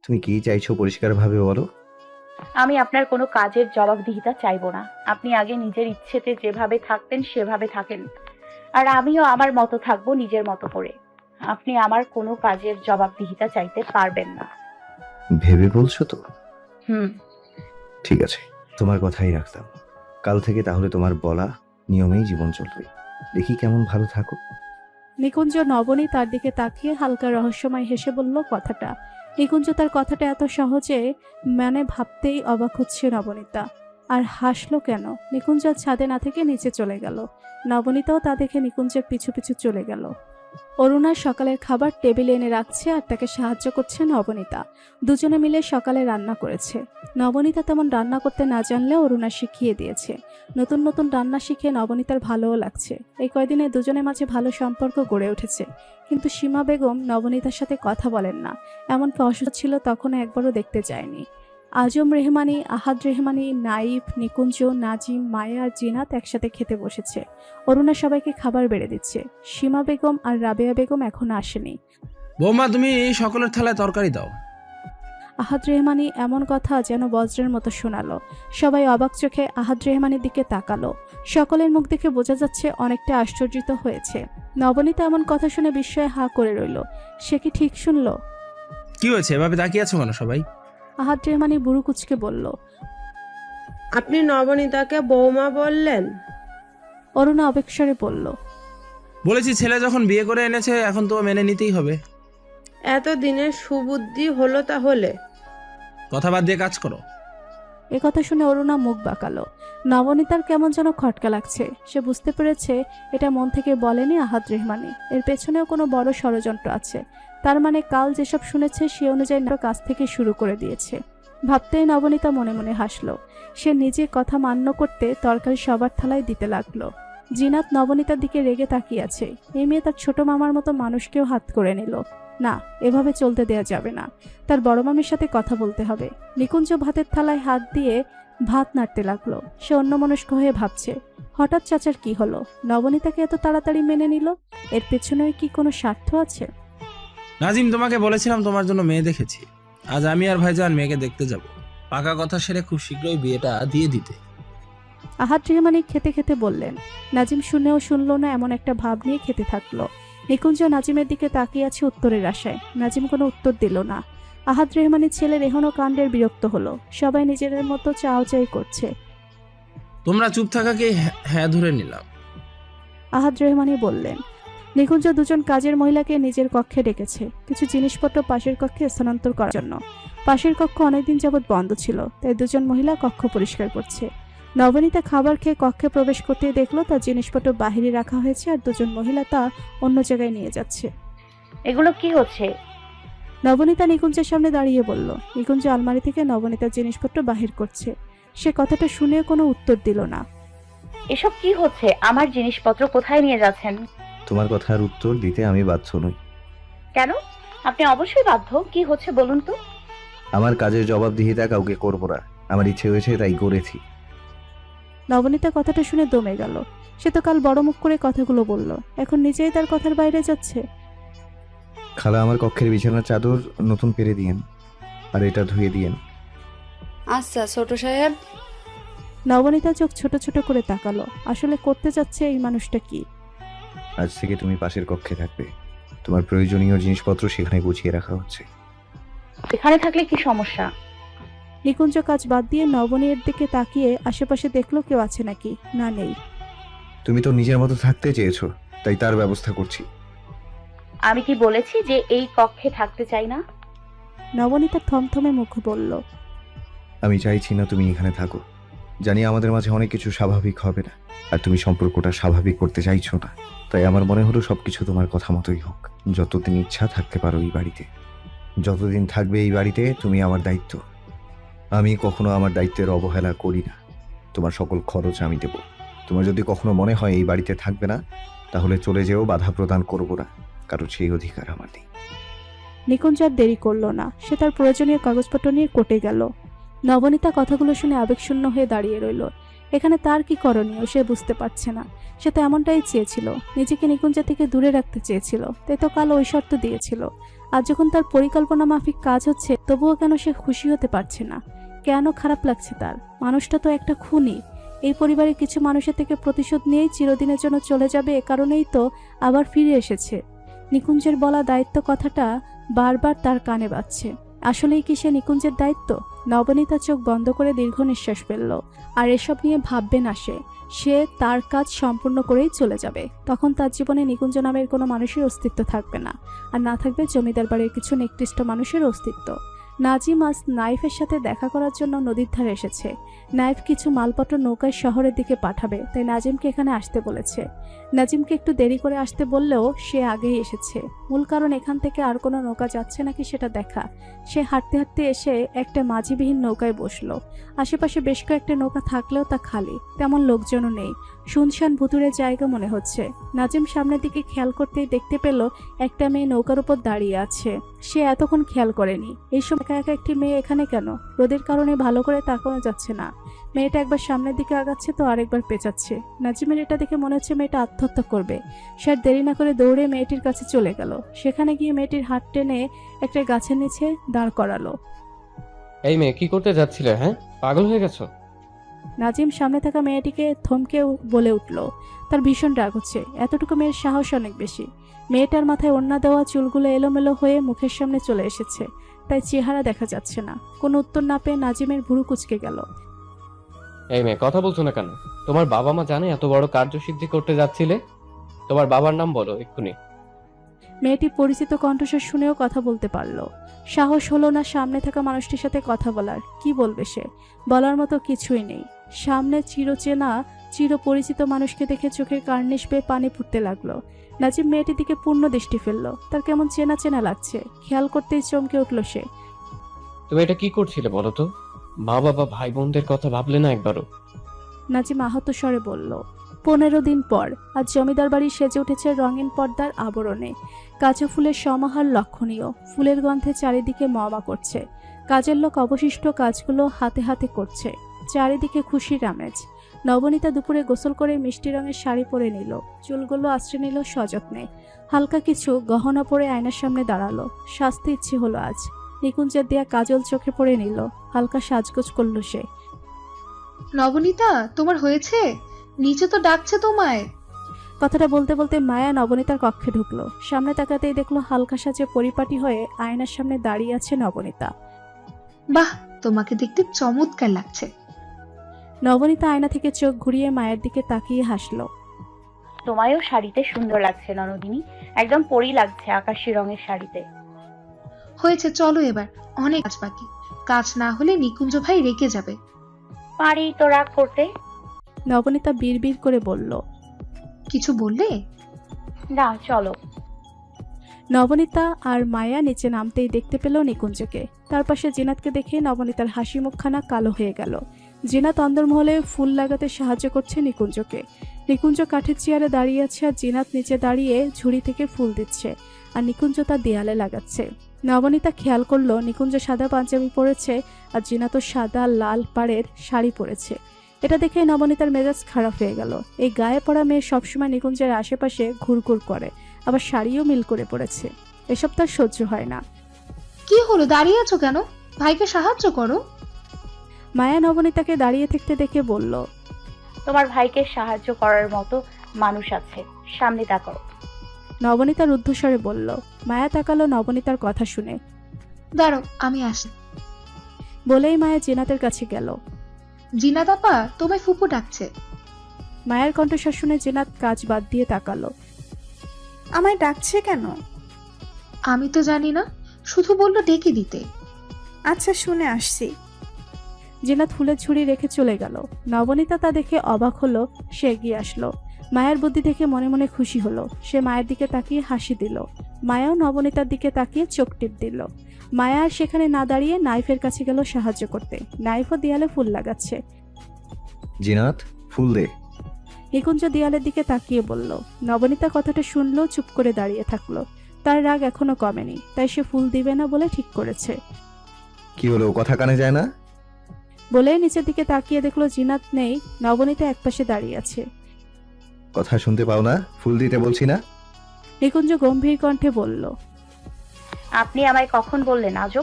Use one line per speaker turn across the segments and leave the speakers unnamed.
তুমি কি চাইছো পরিষ্কারভাবে বলো।
আমি আপনার কোনো কাজের জবাবদিহিতা চাইবো না। আপনি আগে নিজের ইচ্ছেতে যেভাবে থাকতেন সেভাবে থাকেন, আর আমিও আমার মতো থাকবো নিজের মতো করে। আপনি আমার কোনো কাজের জবাবদিহিতা চাইতে পারবেন না।
ভেবে বলছো তো?
হুম।
ঠিক আছে, তোমার কথাই রাখলাম। কাল থেকে তাহলে তোমার বলা নিয়মেই জীবন চলবে। দেখি কেমন ভালো থাকো।
নিকুঞ্জ নবনী তার দিকে তাকিয়ে হালকা রহস্যময় হেসে বলল কথাটা। নিকুঞ্জ তার কথাটা এত সহজে ভাবতেই অবাক হচ্ছে নবনীতা। আর হাসলো কেন? নিকুঞ্জ আর ছাদে না থেকে নিচে চলে গেল। নবনীতাও তা দেখে নিকুঞ্জের পিছু পিছু চলে গেল। অরুণা সকালের খাবার টেবিলে এনে রাখছে আর তাকে সাহায্য করছে নবনীতা। দুজনে মিলে সকালে রান্না করেছে। নবনীতা তেমন রান্না করতে না জানলেও অরুণা শিখিয়ে দিয়েছে। নতুন নতুন রান্না শিখে নবনীতার ভালোও লাগছে। এই কয়দিনে দুজনের মাঝে ভালো সম্পর্ক গড়ে উঠেছে। কিন্তু সীমা বেগম নবনীতার সাথে কথা বলেন না। এমনকি অসুস্থ ছিল তখনও একবারও দেখতে যায়নি। আজম রেহমানি, আহাদ রেহমানি, নাইফ, নিকুঞ্জ, নাজিম, মায়া আর জিনাত একসাথে খেতে বসেছে। অরুণা সবাইকে খাবার বেড়ে দিচ্ছে। সীমা বেগম আর রাবেয়া বেগম এখনো আসেনি।
বৌমা, তুমি সকলের থালায় তরকারি দাও।
আহাদ রেহমানি এমন কথা যেন বজ্রের মতো শোনালো। সবাই অবাক চোখে আহাদ রেহমানির দিকে তাকালো। সকলের মুখ দেখে বোঝা যাচ্ছে অনেকটা আশ্চর্যিত হয়েছে। নবনীতা এমন কথা শুনে বিস্ময়ে হা করে রইল। সে কি ঠিক শুনলো?
কি হয়েছে, এভাবে তাকিয়ে আছো কেন সবাই?
আহাদ রেহমানি বুড়ো কুচকে বলল।
আপনি নবনীতাকে বৌমা বললেন?
অরুণা অবেক্ষরে বলল।
বলেছি, ছেলে যখন বিয়ে করে এনেছে এখন তো মেনে নিতেই হবে।
এত দিনের সুবুদ্ধি হলো তাহলে?
কথা বাদ দিয়ে কাজ করো।
এ কথা শুনে অরুণা মুখ বাঁকালো। নবনীতার কেমন যেন খটকা লাগছে। সে বুঝতে পেরেছে এটা মন থেকে বলেনি আহাদ রেহমানি। এর পেছনেও কোনো বড় ষড়যন্ত্র আছে। তার মানে কাল যেসব শুনেছে সে অনুযায়ী কাজ থেকে শুরু করে দিয়েছে। ভাবতেই নবনীতা মনে মনে হাসলো। সে নিজে কথা মান্য করতে তরকারি সবার থালায় দিতে লাগলো। জিনাত নবনীতার দিকে রেগে তাকিয়ে আছে। এই মেয়ে তার ছোট মামার মতো মানুষকেও হাত করে নিল। না, এভাবে চলতে দেয়া যাবে না। তার বড় মামির সাথে কথা বলতে হবে। নিকুঞ্জ ভাতের থালায় হাত দিয়ে ভাত নাড়তে লাগলো। সে অন্যমনস্ক হয়ে ভাবছে, হঠাৎ চাচার কি হলো? নবনীতাকে এত তাড়াতাড়ি মেনে নিল। এর পেছনে কি কোনো স্বার্থ আছে?
নাজিম, তোমাকে বলেছিলাম তোমার জন্য মেয়ে দেখেছি। আজ আমি আর ভাইজান মেয়েকে দেখতে যাব। পাকা কথা সেরে খুব শীঘ্রই বিয়েটা দিয়ে দিতে।
আহাদ রেহমানি খেতে খেতে বললেন। নাজিম শুনেও শুনলো না এমন একটা ভাব নিয়ে খেতে থাকলো। নিকুঞ্জ নাজিমের দিকে তাকিয়ে আছে উত্তরের আশায়। নাজিম কোনো উত্তর দিল না। আহাদ রেহমানির ছেলের এহনো কাণ্ডের বিরক্ত হলো। সবাই নিজেদের মতো চাওয়াচাই করছে।
তোমরা চুপ থাকাকে হ্যাঁ ধরে নিলাম।
আহাদ রেহমানি বললেন। নিকুঞ্জ দুজন কাজের মহিলাকে নিজের কক্ষে ডেকেছে কিছু জিনিসপত্র পাশের কক্ষে স্থানান্তর করার জন্য। পাশের কক্ষ অনেকদিন যাবৎ বন্ধ ছিল, তাই দুজন মহিলা কক্ষ পরিষ্কার করছে। নবনীতা খাবার খেয়ে কক্ষে প্রবেশ করতেই দেখলো তার জিনিসপত্র বাহিরে রাখা হয়েছে আর দুজন মহিলা তা অন্য জায়গায় নিয়ে যাচ্ছে।
এগুলো কি হচ্ছে?
নবনীতা নিকুঞ্জের সামনে দাঁড়িয়ে বলল। নিকুঞ্জ আলমারি থেকে নবনীতার জিনিসপত্র বাহির করছে। সে কথাটা শুনে কোনো উত্তর দিল না।
এসব কি হচ্ছে? আমার জিনিসপত্র কোথায় নিয়ে যাচ্ছেন?
তোমার কথার উত্তর দিতে আমি বাধ্য নই।
কেন? আপনি অবশ্যই বাধ্য। কি হচ্ছে বলুন তো।
আমার কাজের জবাবদিহিতা কাউকে করবো না। আমার ইচ্ছে হয়েছে তাই করেছি।
নবনীতা কথাটা শুনে দমে গেল। সে তো কাল বড় মুখ করে কথাগুলো বলল, এখন নিজেই তার কথার বাইরে যাচ্ছে।
খালা, আমার কক্ষের বিছানার চাদর নতুন পেরে দিয়েন, আর এটা ধুয়ে দিয়েন।
আচ্ছা ছোট সাহেব।
নবনীতা চোখ ছোট ছোট করে তাকালো। আসলে করতে যাচ্ছে এই মানুষটা কি?
আজ থেকে তুমি পাশের কক্ষে থাকবে। তোমার প্রয়োজনীয় জিনিসপত্র সেখানে গুছিয়ে রাখা হচ্ছে।
এখানে থাকলে কি সমস্যা?
নিকুঞ্জ কাজ বাদ দিয়ে নবনীর দিকে তাকিয়ে আশেপাশে দেখলো কেউ আছে নাকি। না, নেই।
তুমি তো নিজের মতো থাকতে চেয়েছো, তাই তার ব্যবস্থা করছি।
আমি কি বলেছি যে এই কক্ষে থাকতে চাই না?
নবনীতা থমথমে মুখ বলল।
আমি চাইছি না তুমি এখানে থাকো। জানি আমাদের মাঝে অনেক কিছু স্বাভাবিক হবে না, আর তুমি সম্পর্কটা স্বাভাবিক করতে চাইছো না। তাই আমার মনে হলো সবকিছু তোমার কথা মতোই হোক। যতদিন ইচ্ছা থাকতে পারো এই বাড়িতে। যতদিন থাকবে এই বাড়িতে তুমি আমার দায়িত্ব। আমি কখনো আমার দায়িত্বের অবহেলা করি না। তোমার সকল খরচ আমি দেব। তোমার যদি কখনো মনে হয় এই বাড়িতে থাকবে না, তাহলে চলে যেও, বাধা প্রদান করবো না, কারণ সেই অধিকার আমার নেই।
নিকুঞ্জ আর দেরি করলো না। সে তার প্রয়োজনীয় কাগজপত্র নিয়ে কোর্টে গেল। নবনীতা কথাগুলো শুনে আবেগশূন্য হয়ে দাঁড়িয়ে রইল। এখানে তার কি করণীয় সে বুঝতে পারছে না। সে তো এমনটাই চেয়েছিল, নিজেকে নিকুঞ্জ থেকে দূরে রাখতে চেয়েছিল, তাই তো কাল ওই শর্ত দিয়েছিল। আর যখন তার পরিকল্পনা মাফিক কাজ হচ্ছে তবুও কেন সে খুশি হতে পারছে না? কেন খারাপ লাগছে তার? মানুষটা তো একটা খুনি। এই পরিবারের কিছু মানুষের থেকে প্রতিশোধ নিয়েই চিরদিনের জন্য চলে যাবে, এ কারণেই তো আবার ফিরে এসেছে। নিকুঞ্জের বলা দায়িত্ব কথাটা বারবার তার কানে বাজছে। আসলেই কি সে নিকুঞ্জের দায়িত্ব? নবনীতা চোখ বন্ধ করে দীর্ঘ নিঃশ্বাস ফেলল। আর এসব নিয়ে ভাববে না সে তার কাজ সম্পূর্ণ করেই চলে যাবে। তখন তার জীবনে নিকুঞ্জ নামের কোনো মানুষের অস্তিত্ব থাকবে না, আর না থাকবে জমিদার বাড়ির কিছু নিকৃষ্ট মানুষের অস্তিত্ব। নাজিম আজ নাইফের সাথে দেখা করার জন্য নদীর ধারে এসেছে। নাইফ কিছু মালপত্র নৌকায় শহরের দিকে পাঠাবে, তাই নাজিমকে এখানে আসতে বলেছে। নাজিমকে একটু দেরি করে আসতে বললেও সে আগেই এসেছে। মূল কারণ এখান থেকে আর কোনো নৌকা যাচ্ছে নাকি সেটা দেখা। সে হাঁটতে হাঁটতে এসে একটা মাঝিবিহীন নৌকায় বসলো। আশেপাশে বেশ কয়েকটা নৌকা থাকলেও তা খালি, তেমন লোকজনও নেই। শুনশান ভুতুড়ের জায়গা মনে হচ্ছে। নাজিম সামনের দিকে খেয়াল করতেই দেখতে পেল একটা মেয়ে নৌকার উপর দাঁড়িয়ে আছে। সে এতক্ষণ খেয়াল করেনি। এই সময় একা একা একটি মেয়ে এখানে কেন? রোদের কারণে ভালো করে তাকানো যাচ্ছে না। মেয়েটা একবার সামনের দিকে আগাচ্ছে তো আরেকবার পেঁচাচ্ছে। নাজিমের এটা দেখে মনে হচ্ছে মেয়েটা আত্মহত্যা করবে। সে আর দেরি না করে দৌড়ে মেয়েটির কাছে চলে গেল। সেখানে গিয়ে মেয়েটির হাত টেনে একটা গাছের নিচে দাঁড় করালো।
এই মেয়ে, কি করতে যাচ্ছিলে? হ্যাঁ, পাগল হয়ে গেছো?
নাজিম সামনে থাকা মেয়েটিকে থমকে বলে উঠল। তার ভীষণ রাগ হচ্ছে। এতটুকু মেয়ের সাহস অনেক বেশি। মেয়েটার মাথায় ওড়না দেওয়া চুলগুলো এলোমেলো হয়ে মুখের সামনে চলে এসেছে, তাই চেহারা দেখা যাচ্ছে না। কোনো উত্তর না পেয়ে নাজিমের ভুরু কুঁচকে গেল।
এই মেয়ে, কথা বলছো না কেন? তোমার বাবা মা জানে এত বড় কার্যসিদ্ধি করতে যাচ্ছিলে? তোমার বাবার নাম বলো এক্ষুনি।
মেয়েটি পরিচিত কণ্ঠস্বর শুনেও কথা বলতে পারল। সাহস হলো না সামনে থাকা মানুষটির সাথে কথা বলার। কি বলবে সে? বলার মতো কিছুই নেই। সামনে চিরচেনা চিরপরিচিত মানুষকে দেখে চোখের কার্নিশ বেয়ে পানি ফুটতে লাগলো। নাজিম মেয়েটির দিকে পূর্ণ দৃষ্টি ফেলল। তার কেমন চেনা চেনা লাগছে। খেয়াল করতেই চমকে উঠল সে।
তুমি এটা কি করছিলে বলো তো? মা বাবা ভাই বোনদের কথা ভাবলে না একবারও?
নাজিম আহত স্বরে বলল। 15 দিন পর আজ জমিদার বাড়ি সেজে উঠেছে রঙিন পর্দার আবরণে। কাঁচা ফুলের সমাহার লক্ষণীয়। ফুলের গন্ধে চারিদিকে মমা করছে। কাজের লোক অবশিষ্ট কাজগুলো হাতে হাতে করছে। চারিদিকে খুশির আমেজ। নবনীতা দুপুরে গোসল করে মিষ্টি রঙের শাড়ি পরে নিল। চুলগুলো আশ্রে নিল সযত্নে। হালকা কিছু গহনা পরে আয়নার সামনে দাঁড়ালো। সাজতে ইচ্ছে হলো আজ। নিকুঞ্জের দেয়া কাজল চোখে পরে নিল। হালকা সাজগোজ করল সে।
নবনীতা, তোমার হয়েছে? নিচে তো ডাকছে তোমায়।
কথাটা বলতে বলতে মায়া নবনীতার কক্ষে ঢুকলো। সামনে তাকাতেই দেখলো হালকা সাজে পরিপাটি হয়ে আয়নার সামনে দাঁড়িয়ে আছে নবনীতা।
বাহ, তোমাকে দেখতে চমৎকার লাগছে।
নবনীতা আয়না থেকে চোখ ঘুরিয়ে মায়ের দিকে তাকিয়ে হাসলো।
তোমায়ও শাড়িতে সুন্দর লাগছে ননদিনী, একদম পরি লাগছে আকাশি রঙের শাড়িতে।
হয়েছে, চলো এবার, অনেক কাজ বাকি। কাজ না হলে নিকুঞ্জ ভাই রেগে যাবে।
পারি তো রাগ করতে।
নবনীতা বিড়বিড় করে বলল।
কিছু বললে?
না, চলো।
নবনীতা আর মায়া নিচে নামতেই দেখতে পেল নিকুঞ্জকে। তার পাশে জিনাতকে দেখে নবনীতার হাসি মুখখানা কালো হয়ে গেল। জিনাত অন্দরমহলে ফুল লাগাতে সাহায্য করছে নিকুঞ্জকে। নিকুঞ্জ কাঠের চেয়ারে দাঁড়িয়ে আছে আর জিনাত নিচে দাঁড়িয়ে ঝুড়ি থেকে ফুল দিচ্ছে, আর নিকুঞ্জ তা দেয়ালে লাগাচ্ছে। নবনীতা খেয়াল করলো নিকুঞ্জ সাদা পাঞ্জাবি পরেছে আর জিনাতও সাদা লাল পাড়ের শাড়ি পরেছে। এটা দেখে নবনীতার মেজাজ খারাপ হয়ে গেল। এই গায়ে পড়া মেয়ে সবসময় নিকুঞ্জের আশেপাশে ঘুরঘুর করে, আবার শাড়িও মিল করে পড়েছে। এসব তার সহ্য হয় না।
কি হলো, দাঁড়িয়ে আছো কেন? ভাইকে সাহায্য করো।
মায়া নবনীতাকে দাঁড়িয়ে থাকতে দেখে বলল।
তোমার ভাইকে সাহায্য করার মতো মানুষ আছে, সামনে তাকাও।
নবনীতা রুদ্ধস্বরে বলল। মায়া তাকালো নবনীতার কথা শুনে।
দাঁড়াও, আমি আসি।
বলেই মায়া জিনাতের কাছে গেল।
জিনাত আপা, তোমায় ফুপু ডাকছে।
মায়ের কণ্ঠস্বর শুনে জিনাত কাজ বাদ দিয়ে তাকালো।
আমায় ডাকছে কেন?
আমি তো জানি না, শুধু বললো ডেকে দিতে।
আচ্ছা, শুনে আসছি।
জিনাত ফুলের ঝুড়ি রেখে চলে গেল। নবনীতা তা দেখে অবাক হলো। সে এগিয়ে আসলো। মায়ের বুদ্ধি দেখে মনে মনে খুশি হলো। সে মায়ের দিকে তাকিয়ে হাসি দিল। মায়াও নবনীতার দিকে তাকিয়ে চোখ টিপ দিল। মায়া আর সেখানে না দাঁড়িয়ে নাইফের কাছে গেল সাহায্য করতে। নাইফও দেয়ালে ফুল লাগাচ্ছে।
জিনাত, ফুল দে।
নিকুঞ্জ দেয়ালের দিকে তাকিয়ে বলল। নবনীতা কথাটা শুনলেও চুপ করে দাঁড়িয়ে থাকলো। তার রাগ এখনো কমেনি, তাই সে ফুল দিবে না বলে ঠিক করেছে।
কি হলো, কথা কানে যায় না?
বলে নিচের দিকে তাকিয়ে দেখলো জিনাত নেই। নবনীতা একপাশে দাঁড়িয়ে আছে।
কথা শুনতে পাও না? ফুল দিতে বলছি না?
নিকুঞ্জ গম্ভীর কণ্ঠে বলল।
আপনি আমায় কখন বললেন আজব?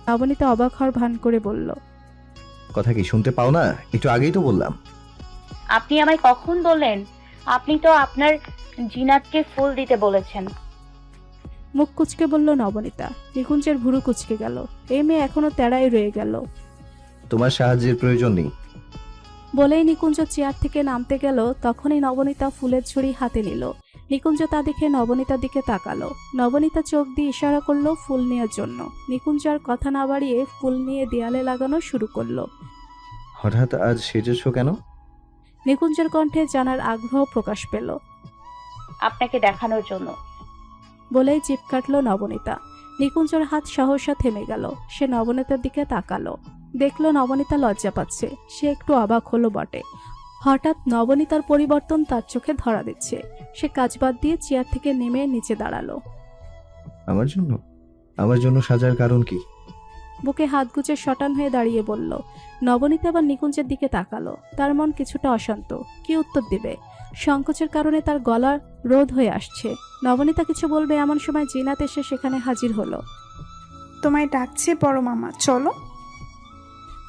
নবনীতা অবাক হওয়ার ভান করে বলল।
কথা কি শুনতে পাও না? একটু আগেই তো বললাম।
আপনি আমায় কখন বললেন? আপনি তো আপনার জিনাতকে ফুল দিতে বলেছেন।
মুখ কুচকে বলল নবনীতা। নিকুঞ্জের ভুরু কুচকে গেল। এই মেয়ে এখনো তেড়াই রয়ে গেল।
তোমার সাহায্যের প্রয়োজন নেই।
বলেই নিকুঞ্জ চেয়ার থেকে নামতে গেল, তখনই নবনীতা ফুলের ঝুড়ি হাতে নিল। নিকুঞ্জ তা দেখে নবনীতার দিকে তাকালো। নবনীতা চোখ দিয়ে ইশারা করলো ফুল নেওয়ার জন্য। নিকুঞ্জ আর কথা না বাড়িয়ে ফুল নিয়ে দেয়ালে লাগানো শুরু করলো।
হঠাৎ আজ সেজেছো কেন?
নিকুঞ্জের কণ্ঠে জানার আগ্রহ প্রকাশ পেল।
আপনাকে দেখানোর জন্য।
বলেই জিভ কাটল নবনীতা। নিকুঞ্জের হাত সহসা থেমে গেল। সে নবনীতার দিকে তাকালো। দেখলো নবনীতা লজ্জা পাচ্ছে। সে একটু অবাক হলো বটে। হঠাৎ নবনীতার পরিবর্তন তার চোখে ধরা দিচ্ছে। সে কাজ বাদ দিয়ে চেয়ার থেকে নেমে নিচে দাঁড়ালো।
আমার জন্য? আমার জন্য সাজার কারণ কি?
বুকে হাত গুজে শটান হয়ে দাঁড়িয়ে বলল। নবনীতা আবার নিকুঞ্জের দিকে তাকালো। তার মন কিছুটা অশান্ত। কি উত্তর দেবে? সংকোচের কারণে তার গলা রোধ হয়ে আসছে। নবনীতা কিছু বলবে এমন সময় জিনাত এসে সেখানে হাজির হলো।
তোমায় ডাকছে বড় মামা, চলো।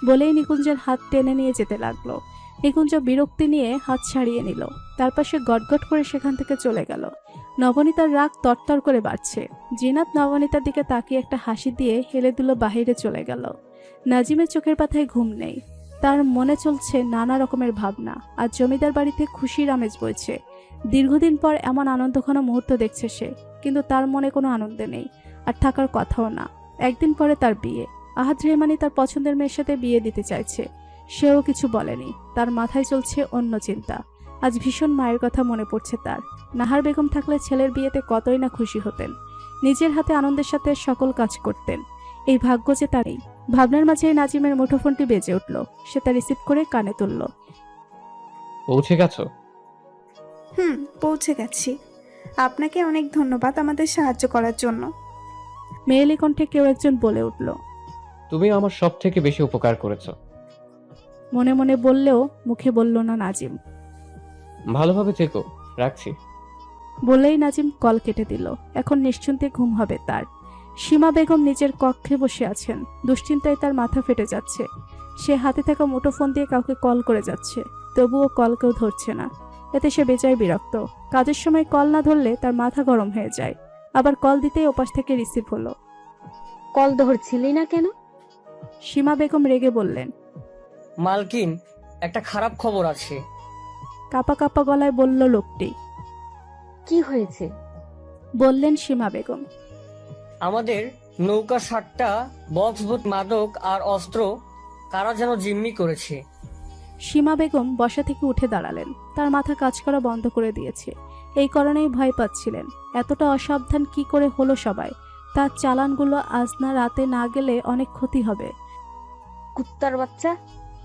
বলেই নিকুঞ্জের হাত টেনে নিয়ে যেতে লাগলো। নিকুঞ্জ বিরক্তি নিয়ে হাত ছাড়িয়ে নিল। তারপর সে গটগট করে সেখান থেকে চলে গেল। নবনীতার রাগ তরতর করে বাড়ছে। জিনাত নবনীতার দিকে তাকিয়ে একটা হাসি দিয়ে হেলে দুলো বাহিরে চলে গেল। নাজিমের চোখের পাতায় ঘুম নেই। তার মনে চলছে নানা রকমের ভাবনা। আর জমিদার বাড়িতে খুশির আমেজ বইছে। দীর্ঘদিন পর এমন আনন্দঘন মুহূর্ত দেখছে সে, কিন্তু তার মনে কোনো আনন্দ নেই, আর থাকার কথাও না। একদিন পরে তার বিয়ে। আহাদ রেহমানি তার পছন্দের মেয়ের সাথে বিয়ে দিতে চাইছে। সেও কিছু বলেনি। তার মাথায় চলছে অন্য চিন্তা। আজ ভীষণ মায়ের কথা মনে পড়ছে তার। নাহার বেগম থাকলে ছেলের বিয়েতে কতই না খুশি হতেন। নিজের হাতে আনন্দের সাথে সকল কাজ করতেন। এই ভাগ্য যে তার নেই। ভাবনার মাঝে নাজিমের মুঠোফোনটি বেজে উঠল। সে তা রিসিভ করে কানে তুলল।
পৌঁছে গেছো?
পৌঁছে গেছি। আপনাকে অনেক ধন্যবাদ আমাদের সাহায্য করার জন্য।
মেয়েলি কণ্ঠে কেউ একজন বলে উঠল।
তুমি আমার সব থেকে বেশি উপকার করেছো।
মনে মনে বললেও মুখে বলল না নাজিম।
ভালোভাবে থেকো, রাখছি।
বলেই নাজিম কল কেটে দিল। এখন নিশ্চিন্তে ঘুম হবে তার। সীমা বেগম নিজের কক্ষে বসে আছেন। দুশ্চিন্তায় তার মাথা ফেটে যাচ্ছে। সে হাতে থাকা মুঠোফোন দিয়ে কাউকে কল করে যাচ্ছে, তবুও কল কেউ ধরছে না। এতে সে বেজায় বিরক্ত। কাজের সময় কল না ধরলে তার মাথা গরম হয়ে যায়। আবার কল দিতেই ওপাশ থেকে রিসিভ হলো।
কল ধরছিলি না কেন?
সীমা বেগম রেগে বললেন।
মালকিন, একটা খারাপ খবর আছে।
কাপা কাপা গলায় বলল লোকটি।
কি হয়েছে?
বললেন সীমা বেগম।
আমাদের নৌকা 60টা বক্সভূত মাদক আর অস্ত্র কারা যেন জিম্মি করেছে।
সীমা বেগম বসা থেকে উঠে দাঁড়ালেন। তার মাথা কাজ করা বন্ধ করে দিয়েছে। এই কারণেই ভয় পাচ্ছিলেন। এতটা অসাবধান কি করে হলো সবাই? তার চালানগুলো আজ না রাতে না গেলে অনেক ক্ষতি হবে।
কুত্তার বাচ্চা,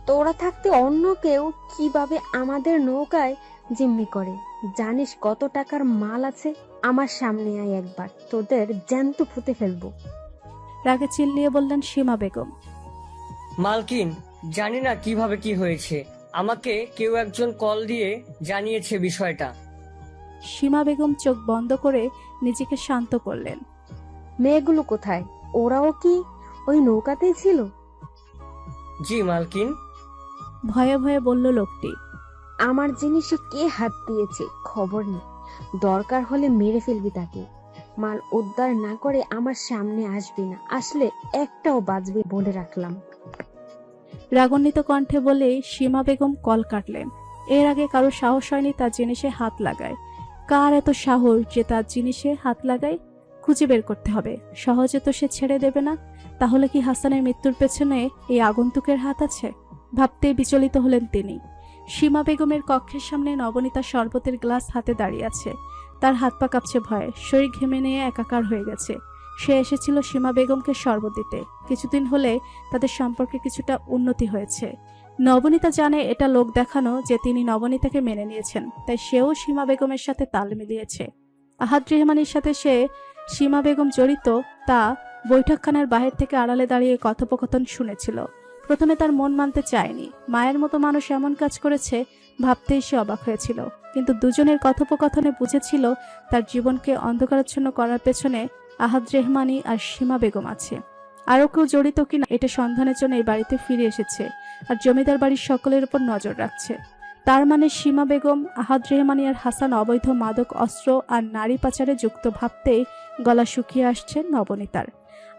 তোরা থাকতে অন্য কেউ কিভাবে আমাদের নৌকায় জিম্মি করে? জানিস কত টাকার মাল আছে? আমার সামনে আয় একবার, তোদের জ্যান্ত ফুটে ফেলবো।
রাগে চিল্লিয়ে বললেন সীমা বেগম।
মালকিন, জানি না কিভাবে কি হয়েছে। আমাকে কেউ একজন কল দিয়ে জানিয়েছে বিষয়টা।
সীমা বেগম চোখ বন্ধ করে নিজেকে শান্ত করলেন।
মেয়েগুলো কোথায়? ওরাও কি ওই নৌকাতেই ছিল?
জি মালকিন।
ভয়ে ভয়ে বলল লোকটি।
আমার জিনিসে কে হাত দিয়েছে খবর নেই। দরকার হলে মেরে ফেলবি তাকে। মাল উদ্ধার না করে আমার সামনে আসবি না। আসলে একটাও বাঁচবে বলে রাখলাম।
রাগান্বিত কণ্ঠে বলেই সীমা বেগম কল কাটলেন। এর আগে কারো সাহস হয়নি তার জিনিসে হাত লাগায়। কার এত সাহস যে তার জিনিসে হাত লাগায়? খুঁজে বের করতে হবে। সহজে তো সে ছেড়ে দেবে না। তাহলে কি হাসানের মৃত্যুর পেছনে এই আগন্তুকের হাত আছে? ভাবতেই বিচলিত হলেন তিনি। সীমা বেগমের কক্ষের সামনে নবনীতা শরবতের গ্লাস হাতে দাঁড়িয়ে আছে। তার হাত পা কাঁপছে ভয়ে। শরীর ঘেমে নিয়ে একাকার হয়ে গেছে। সে এসেছিল সীমা বেগমকে শরবত দিতে। কিছুদিন হলে তাদের সম্পর্কে কিছুটা উন্নতি হয়েছে। নবনীতা জানে এটা লোক দেখানো যে তিনি নবনীতাকে মেনে নিয়েছেন, তাই সেও সীমা বেগমের সাথে তাল মিলিয়েছে। আহাদ রেহমানির সাথে সে সীমা বেগম জড়িত তা বৈঠকখানার বাহির থেকে আড়ালে দাঁড়িয়ে কথোপকথন শুনেছিল। প্রথমে তার মন মানতে চায়নি। মায়ের মতো মানুষ এমন কাজ করেছে ভাবতেই সে অবাক হয়েছিল। কিন্তু দুজনের কথোপকথনে বুঝেছিল তার জীবনকে অন্ধকারাচ্ছন্ন করার পেছনে আহাদ রেহমানি আর সীমা বেগম আছে। আরও কেউ জড়িত কিনা এটা সন্ধানের জন্য এই বাড়িতে ফিরে এসেছে আর জমিদার বাড়ির সকলের উপর নজর রাখছে। তার মানে সীমা বেগম, আহাদ রেহমানি আর হাসান অবৈধ মাদক, অস্ত্র আর নারী পাচারে যুক্ত ভাবতেই গলা শুকিয়ে আসছে নবনীতার।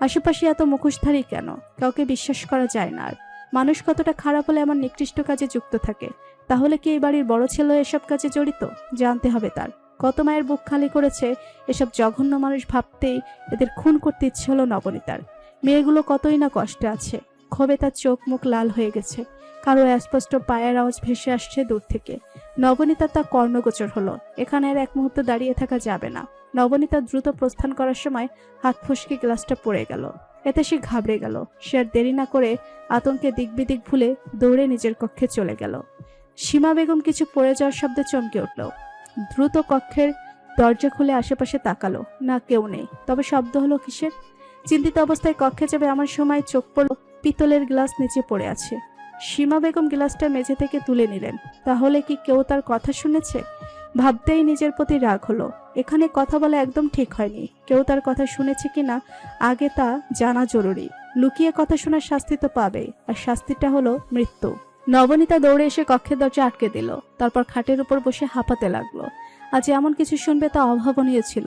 আশেপাশে এত মুখোশধারী কেন? কাউকে বিশ্বাস করা যায় না। আর মানুষ কতটা খারাপ হলে এমন নিকৃষ্ট কাজে যুক্ত থাকে? তাহলে কি এই বাড়ির বড় ছেলে এসব কাজে জড়িত? জানতে হবে তার। কত মায়ের বুক খালি করেছে এসব জঘন্য মানুষ ভাবতেই এদের খুন করতে ইচ্ছে হলো নবনীতার। মেয়েগুলো কতই না কষ্টে আছে। ক্ষোভে তার চোখ মুখ লাল হয়ে গেছে। কারো স্পষ্ট পায়ের আওয়াজ ভেসে আসছে দূর থেকে। নবনীতা তা কর্ণগোচর হলো। এখানে আর এক মুহূর্ত দাঁড়িয়ে থাকা যাবে না। নবনীতা দ্রুত প্রস্থান করার সময় হাত ফসকে গ্লাসটা পড়ে গেল। এতে সে ঘাবড়ে গেল। সে আর দেরি না করে আতঙ্কে দিকবিদিক ভুলে দৌড়ে নিজের কক্ষে চলে গেল। সীমা বেগম কিছু পড়ে যাওয়ার শব্দে চমকে উঠল। দ্রুত কক্ষের দরজা খুলে আশেপাশে তাকালো। না, কেউ নেই। তবে শব্দ হলো কিসের? চিন্তিত অবস্থায় কক্ষে যাবে এমন সময় চোখ পড়ল পিতলের গ্লাস নিচে পড়ে আছে। সীমা বেগম গ্লাসটা মেঝে থেকে তুলে নিলেন। তাহলে কি কেউ তার কথা শুনেছে? ভাবতেই নিজের প্রতি রাগ হলো। এখানে কথা বলা একদম ঠিক হয়নি। কেউ তার কথা শুনেছে কিনা আগে তা জানা জরুরি। লুকিয়ে কথা শোনার শাস্তি তো পাবে, আর শাস্তিটা হলো মৃত্যু। নবনীতা দৌড়ে এসে কক্ষের দরজা আটকে দিল। তারপর খাটের উপর বসে হাঁপাতে লাগলো। আজ এমন কিছু শুনবে তা অভাবনীয় ছিল।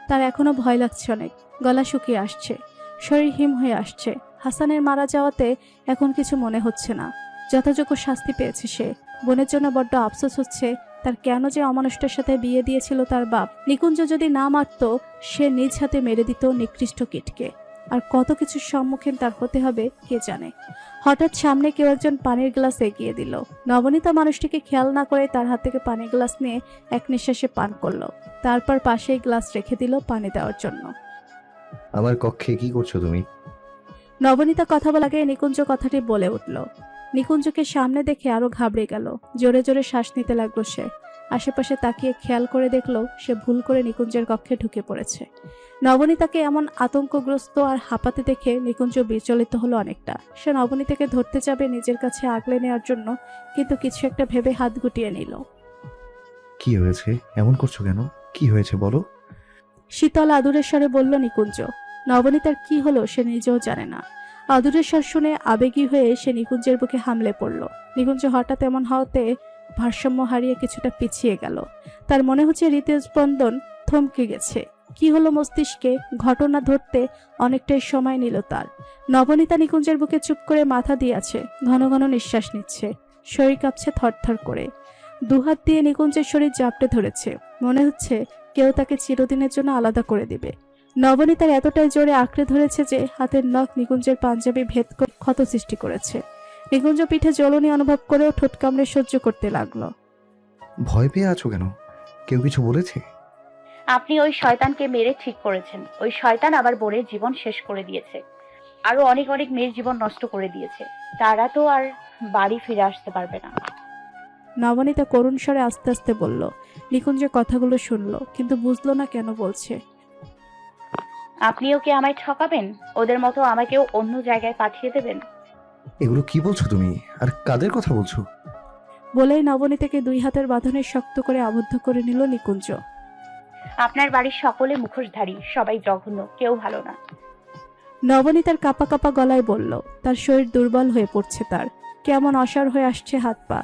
তার এখনো ভয় লাগছে অনেক। গলা শুকিয়ে আসছে, শরীর হিম হয়ে আসছে। হাসানের মারা যাওয়াতে এখন কিছু মনে হচ্ছে না। যথাযোগ্য শাস্তি পেয়েছে সে। বোনের জন্য বড্ড আফসোস হচ্ছে তার কেন যে অমানুষটার সাথে বিয়ে দিয়েছিল তার বাপ। নিকুঞ্জ যদি না মারত, সে নিজ হাতে মেরে দিত নিকৃষ্ট কীটকে। আর কত কিছুর সম্মুখীন তার হতে হবে কে জানে। হঠাৎ সামনে কেউ একজন পানির গ্লাস এগিয়ে দিল। নবনীতা মানুষটিকে খেয়াল না করে তার হাত থেকে পানির গ্লাস নিয়ে এক নিঃশ্বাসে পান করলো। তারপর পাশেই গ্লাস রেখে দিল পানি দেওয়ার জন্য।
আমার কক্ষে কি করছো তুমি?
নবনীতা কথা বলার আগে নিকুঞ্জ কথাটি বলে উঠল। নিকুঞ্জকে সামনে দেখে আরো ঘাবড়ে গেল। জোরে জোরে শ্বাস নিতে লাগলো সে। আশেপাশে তাকিয়ে খেয়াল করে দেখলো সে ভুল করে নিকুঞ্জের কক্ষে ঢুকে পড়েছে। নবনীতাকে এমন আতঙ্কগ্রস্ত আর হাঁপাতে দেখে নিকুঞ্জ বিচলিত হলো অনেকটা। সে নবনীতাকে ধরতে যাবে নিজের কাছে আগলে নেওয়ার জন্য, কিন্তু কিছু একটা ভেবে হাত গুটিয়ে নিল।
কি হয়েছে? এমন করছো কেন? কি হয়েছে বলো?
শীতল আদুরের স্বরে বলল নিকুঞ্জ। নবনীতার কি হলো সে নিজেও জানে না। আদুরের স্বর শুনে আবেগী হয়ে সে নিকুঞ্জের বুকে হামলে পড়ল। নিকুঞ্জ হঠাৎ এমন হওয়াতে ভারসাম্য হারিয়ে কিছুটা পিছিয়ে গেল। তার মনে হচ্ছে হৃদস্পন্দন থমকে গেছে। কি হলো মস্তিষ্কে, ঘটনা ধরতে অনেকটাই সময় নিল তার। নবনীতা নিকুঞ্জের বুকে চুপ করে মাথা দিয়ে আছে। ঘন ঘন নিঃশ্বাস নিচ্ছে। শরীর কাঁপছে থরথর করে। দুহাত দিয়ে নিকুঞ্জের শরীর জাপটে ধরেছে। মনে হচ্ছে কেউ তাকে চিরদিনের জন্য আলাদা করে দিবে। নবনীতার এতটাই জোরে আঁকড়ে ধরেছে যে হাতের নখ নিকুঞ্জের পাঞ্জাবি ভেদ করে ক্ষত সৃষ্টি করেছে। নিকুঞ্জ পিঠে জ্বলনি অনুভব করেও ঠোঁট কামড়ে সহ্য করতে লাগলো।
ভয় পেয়ে আছো কেন? কেউ কিছু বলেছে?
আপনি ওই শয়তানকে মেরে ঠিক করেছেন। ওই শয়তান আবার বোনের জীবন শেষ করে দিয়েছে। আরো অনেক অনেক মেয়ের জীবন নষ্ট করে দিয়েছে। তারা তো আর বাড়ি ফিরে আসতে পারবে না।
নবনীতা করুণ স্বরে আস্তে আস্তে বলল। নিকুঞ্জ কথাগুলো শুনলো, কিন্তু বুঝলো না কেন বলছে।
আপনিও কি আমায় ঠকাবেন? ওদের মতো আমাকেও অন্য জায়গায় পাঠিয়ে দেবেন?
এগুলো কি বলছো তুমি? আর কাদের কথা বলছো?
বলেই নবনীতাকে দুই হাতের বাঁধনে শক্ত করে আবদ্ধ করে নিল নিকুঞ্জ।
আপনার বাড়ির সকলে মুখোশধারী, সবাই জঘন্য, কেউ ভালো না।
নবনীতার কাঁপা কাঁপা গলায় বলল। তার শরীর দুর্বল হয়ে পড়ছে। তার কেমন অসাড় হয়ে আসছে হাত পা।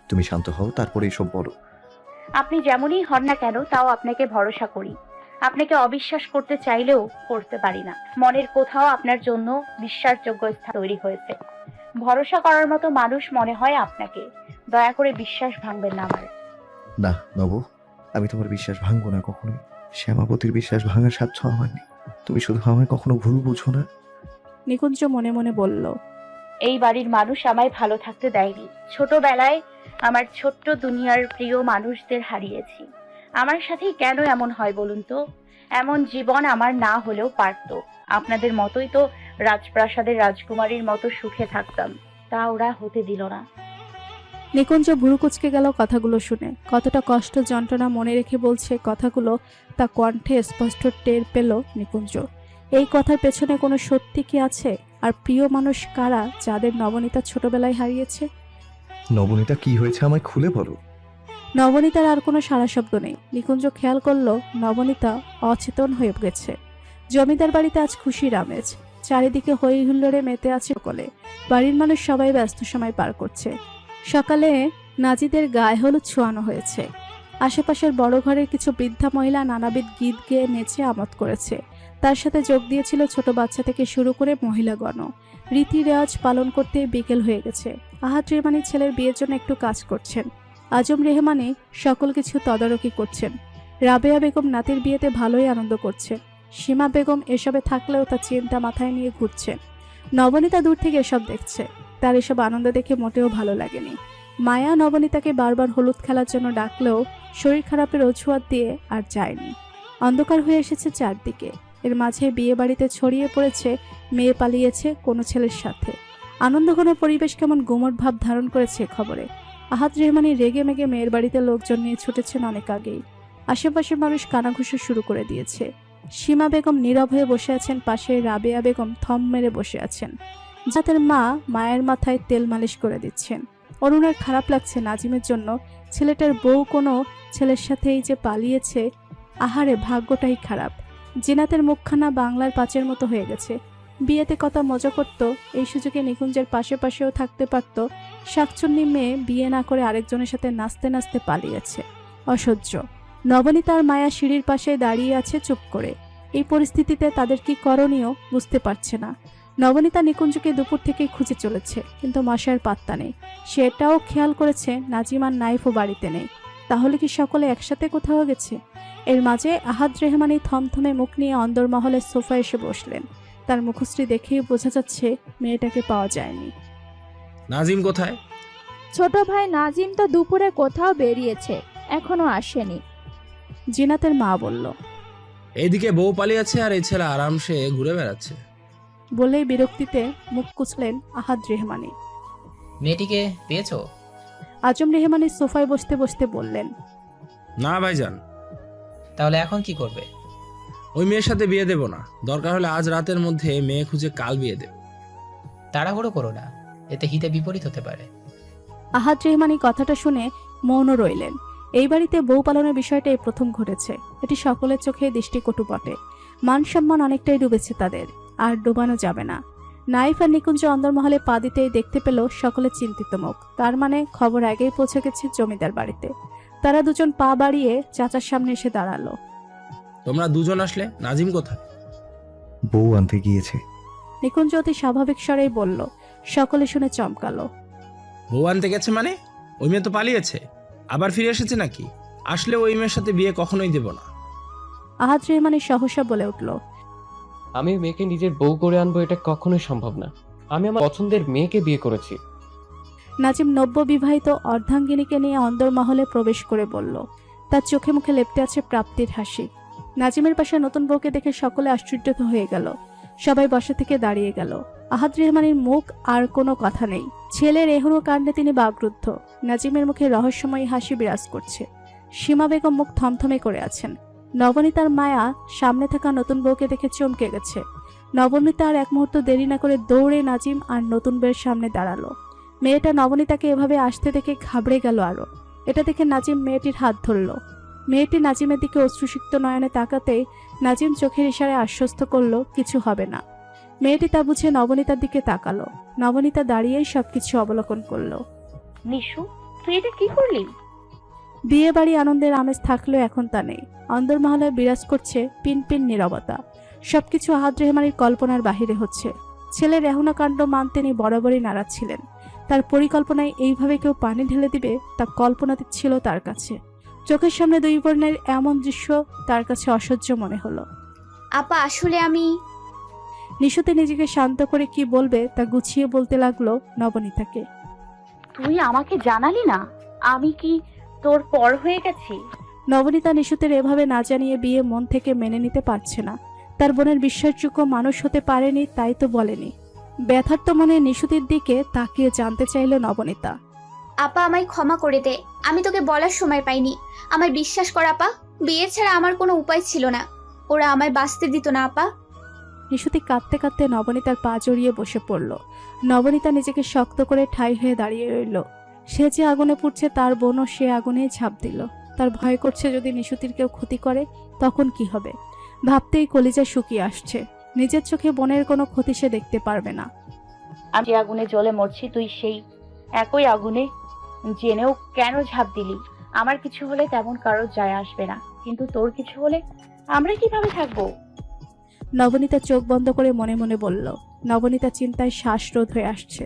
তুমি শান্ত হও, তারপরে এসব বলো।
আপনি যেমনই হন না কেন, তাও আপনাকে ভরসা করি। আপনাকে অবিশ্বাস করতে চাইলেও করতে পারি না। মনের কোথাও আপনার জন্য বিশ্বাসযোগ্য স্থান তৈরি হয়েছে। ভরসা করার মতো মানুষ মনে হয় আপনাকে। দয়া করে বিশ্বাস ভাঙবেন না আমার।
না নব, আমি তোমার বিশ্বাস ভাঙবো না কখনোই। শ্যামাবতীর বিশ্বাস ভাঙার সাধ্য আমার নেই। তুমি শুধু আমায় কখনো ভুল বুঝো না।
নিকুঞ্জ মনে মনে বলল।
এই বাড়ির মানুষ আমায় ভালো থাকতে দেয়নি। ছোটবেলায় আমার ছোট্ট দুনিয়ার প্রিয় মানুষদের হারিয়েছি। আমার সাথেই কেন এমন হয় বলুন তো? এমন জীবন আমার না হলেও পারত। আপনাদের মতোই তো রাজপ্রাসাদের রাজকুমারীর মতো সুখে থাকতাম। তা ওরা হতে দিল না।
নিকুঞ্জ ভুরু কুচকে গেল কথাগুলো শুনে। কতটা কষ্ট যন্ত্রণা মনে রেখে বলছে কথাগুলো তা কণ্ঠে স্পষ্ট টের পেল নিকুঞ্জ। এই কথার পেছনে কোনো সত্যি কি আছে? আর প্রিয় মানুষ কারা যাদের নবনীতা ছোটবেলায় হারিয়েছে?
নবনীতা কি হয়েছে আমায় খুলে বলো।
নবনীতার আর কোনো সাড়া শব্দ নেই। নিকুঞ্জ খেয়াল করলো নবনীতা অচেতন হয়ে গেছে। জমিদার বাড়িতে আজ খুশির আমেজ। চারিদিকে হই হুল্লোড়ে মেতে আছে সকলে। বাড়ির মানুষ সবাই ব্যস্ত সময় পার করছে। সকালে নাজিদের গায়ে হলুদ ছোঁয়ানো হয়েছে। আশেপাশের বড় ঘরের কিছু বৃদ্ধা মহিলা নানাবিধ গীত গেয়ে নেচে আমোদ করেছে। তার সাথে যোগ দিয়েছিল ছোট বাচ্চা থেকে শুরু করে মহিলাগণ। রীতি রেওয়াজ পালন করতে বিকেল হয়ে গেছে। আহাদ রেহমানি ছেলের বিয়ের জন্য একটু কাজ করছেন। আজম রেহমানি সকল কিছু তদারকি করছেন। রাবেয়া বেগম নাতির বিয়েতে ভালোই আনন্দ করছেন। সীমা বেগম এসবে থাকলেও তার চিন্তা মাথায় নিয়ে ঘুরছেন। নবনীতা দূর থেকে এসব দেখছে। তার এসব আনন্দ দেখে মোটেও ভালো লাগেনি। মায়া নবনীতাকে বারবার হলুদ খেলার জন্য ডাকলেও শরীর খারাপের অজুহাত দিয়ে আর যায়নি। অন্ধকার হয়ে এসেছে চারদিকে। এর মাঝে বিয়ে বাড়িতে ছড়িয়ে পড়েছে মেয়ে পালিয়েছে কোনো ছেলের সাথে। আনন্দঘন পরিবেশ কেমন গুমট ভাব ধারণ করেছে খবরে। আহাদ রেহমানি রেগে মেগে মেয়ের বাড়িতে লোকজন নিয়ে ছুটেছেন অনেক আগেই। আশেপাশের মানুষ কানাঘুষো শুরু করে দিয়েছে। সীমা বেগম নীরব হয়ে বসে আছেন, পাশে রাবেয়া বেগম থম মেরে বসে আছেন। যাদের মা মায়ের মাথায় তেল মালিশ করে দিচ্ছেন। অরুণের খারাপ লাগছে নাজিমের জন্য। ছেলেটার বউ কোনো ছেলের সাথেই যে পালিয়েছে, আহারে ভাগ্যটাই খারাপ। জিনাতের মুখখানা বাংলার পাঁচের মতো হয়ে গেছে। বিয়েতে কত মজা করত, এই সুযোগে নিকুঞ্জের পাশে পাশেও থাকতে পারত। শাকচুন্নি মেয়ে বিয়ে না করে আরেকজনের সাথে নাচতে নাচতে পালিয়েছে। অসহ্য। নবনীতা আর মায়া সিঁড়ির পাশে দাঁড়িয়ে আছে চুপ করে। এই পরিস্থিতিতে তাদের কি করণীয় বুঝতে পারছে না। নবনীতা নিকুঞ্জকে দুপুর থেকেই খুঁজে চলেছে, কিন্তু মাসার পাত্তা নেই। সেটাও খেয়াল করেছে নাজিম আর নাইফও বাড়িতে নেই। তাহলে কি সকলে একসাথে কোথাও গেছে? এর মাঝে আহাদ রেহমানি থমথমে মুখ নিয়ে অন্দরমহলের সোফায় এসে বসলেন। তার মুখশ্রী দেখেই বোঝা যাচ্ছে মেয়েটাকে পাওয়া যায়নি।
নাজিম কোথায়?
ছোট ভাই নাজিম তো দুপুরে কোথাও বেরিয়েছে, এখনো আসেনি।
জিনাতের মা বলল।
এইদিকে বউ পালিয়েছে আর এই ছেলে আরামসে ঘুরে বেড়াচ্ছে।
বলেই বিরক্তিতে মুখ কুচলেন আহাদ রেহমানি।
মেয়েটিকে পেয়েছো?
আজম রেহমানি সোফায় বসতে বসতে বললেন।
না ভাইজান।
তাহলে এখন কি করবে?
ওই মেয়ের সাথে বিয়ে দেব না। দরকার হলে আজ রাতের মধ্যে মেয়ে খুঁজে কাল বিয়ে দেব।
তাড়াহুড়ো করো না, এতে হিতে বিপরীত হতে পারে।
আহাদ রেহমানি কথাটা শুনে মৌন রইলেন। এই বাড়িতে বউ পালনের বিষয়টা এই প্রথম ঘটেছে। এটি সকলের চোখে দৃষ্টিকটু বটে। মান সম্মান অনেকটাই ডুবেছে তাদের, আর ডুবানো যাবে না। নাইফ আর নিকুঞ্জ অন্দরমহলে পা দিতেই দেখতে পেল সকলে চিন্তিত মুখ। তার মানে খবর আগেই পৌঁছে গেছে জমিদার বাড়িতে। তারা দুজন পা বাড়িয়ে চাচার সামনে এসে দাঁড়ালো।
তোমরা দুজন আসলে, নাজিম কোথায়?
বউ আনতে গিয়েছে।
নিকুঞ্জ অতি স্বাভাবিক স্বরেই বলল। সকলে শুনে চমকালো।
বউ আনতে গেছে মানে? ওই মেয়ে তো পালিয়েছে, আবার ফিরে এসেছে নাকি? আসলে ওই মেয়ের সাথে বিয়ে কখনোই দেব না।
আহাদ রেহমানি সহসা বলে উঠল।
আমি মেয়েকে নিজের বউ করে আনবো, এটা কখনোই সম্ভব না। আমি আমার পছন্দের মেয়েকে বিয়ে করেছি।
নাজিম নব্য বিবাহিত অর্ধাঙ্গিনীকে নিয়ে অন্দরমহলে প্রবেশ করে বলল। তার চোখে মুখে লেপ্টে আছে প্রাপ্তির হাসি। নাজিমের পাশে নতুন বউকে দেখে সকলে আশ্চর্য হয়ে গেল। সবাই বসা থেকে দাঁড়িয়ে গেল। আহাদ রেহমানির মুখ আর কোনো কথা নেই। ছেলের এহনো কাণ্ডে তিনি বাগরুদ্ধ। নাজিমের মুখে রহস্যময়ী হাসি বিরাজ করছে। সীমা বেগম মুখ থমথমে করে আছেন। নবনীতার মায়া সামনে থাকা নতুন বউকে দেখে চমকে গেছে। নবনীতা আর এক মুহূর্ত দেরি না করে দৌড়ে নাজিম আর নতুন বউয়ের সামনে দাঁড়ালো। মেয়েটা নবনীতাকে এভাবে আসতে দেখে ঘাবড়ে গেল আরো। এটা দেখে নাজিম মেয়েটির হাত ধরল। মেয়েটি নাজিমের দিকে অশ্রুসিক্ত নয়নে তাকাতেই নাজিম চোখের ইশারায় আশ্বস্ত করল কিছু হবে না। মেয়েটি তা বুঝে নবনীতার দিকে তাকালো। নবনীতা দাঁড়িয়েই সবকিছু অবলোকন করলো।
নিশু, তুই এটা কি করলি?
বিয়ে বাড়ি আনন্দের আমেজ থাকলেও এখন তা নেই। অন্দরমহলে বিরাজ করছে পিনপিন নীরবতা। সবকিছু আহাদ রেহমানির কল্পনার বাহিরে হচ্ছে। ছেলের এহনা কাণ্ড মান তিনি বরাবরই নারাজ ছিলেন। তার পরিকল্পনায় এইভাবে কেউ পানি ঢেলে দিবে তা কল্পনাতে ছিল তার কাছে। চোখের সামনে দুই বোনের এমন দৃশ্য তার কাছে অসহ্য মনে হলো।
আপা আসলে আমি।
নিশুতে নিজেকে শান্ত করে কি বলবে তা গুছিয়ে বলতে লাগলো নবনীতাকে।
তুই আমাকে জানালি না? আমি কি তোর পর হয়ে গেছি?
নবনীতা নিশুতের এভাবে না জানিয়ে বিয়ে মন থেকে মেনে নিতে পারছে না। তার বোনের বিশ্বাসযোগ্য মানুষ হতে পারেনি, তাই তো বলেনি। ব্যথার্ত মনে নিশুতির দিকে তাকিয়ে জানতে চাইল নবনীতা।
আপা আমায় ক্ষমা করে দে, আমি তোকে বলার সময় পাইনি। আমায় বিশ্বাস কর আপা, বিয়ে ছাড়া আমার কোনো উপায় ছিল না। ওরা আমায় বাঁচতে দিত না আপা।
নিশুতি কাঁদতে কাঁদতে নবনীতার পা জড়িয়ে বসে পড়ল। নবনীতা নিজেকে শক্ত করে ঠাই হয়ে দাঁড়িয়ে রইল। সে যে আগুনে পুড়ছে তার বোনও সে আগুনেই ঝাঁপ দিল। তার ভয় করছে যদি নিশুতির কেউ ক্ষতি করে তখন কি হবে। ভাবতেই কলিজা শুকিয়ে আসছে। নিজের চোখে বোনের কোনো ক্ষতি সে দেখতে পারবে না।
আমি যে আগুনে জ্বলে মরছি, তুই সেই একই আগুনে জেনেও কেন ঝাঁপ দিলি? আমার কিছু হলে তেমন কারোর যায় আসবে না, কিন্তু তোর কিছু হলে আমরা কিভাবে থাকবো?
নবনীতা চোখ বন্ধ করে মনে মনে বলল। নবনীতা চিন্তায় শ্বাসরোধ হয়ে আসছে,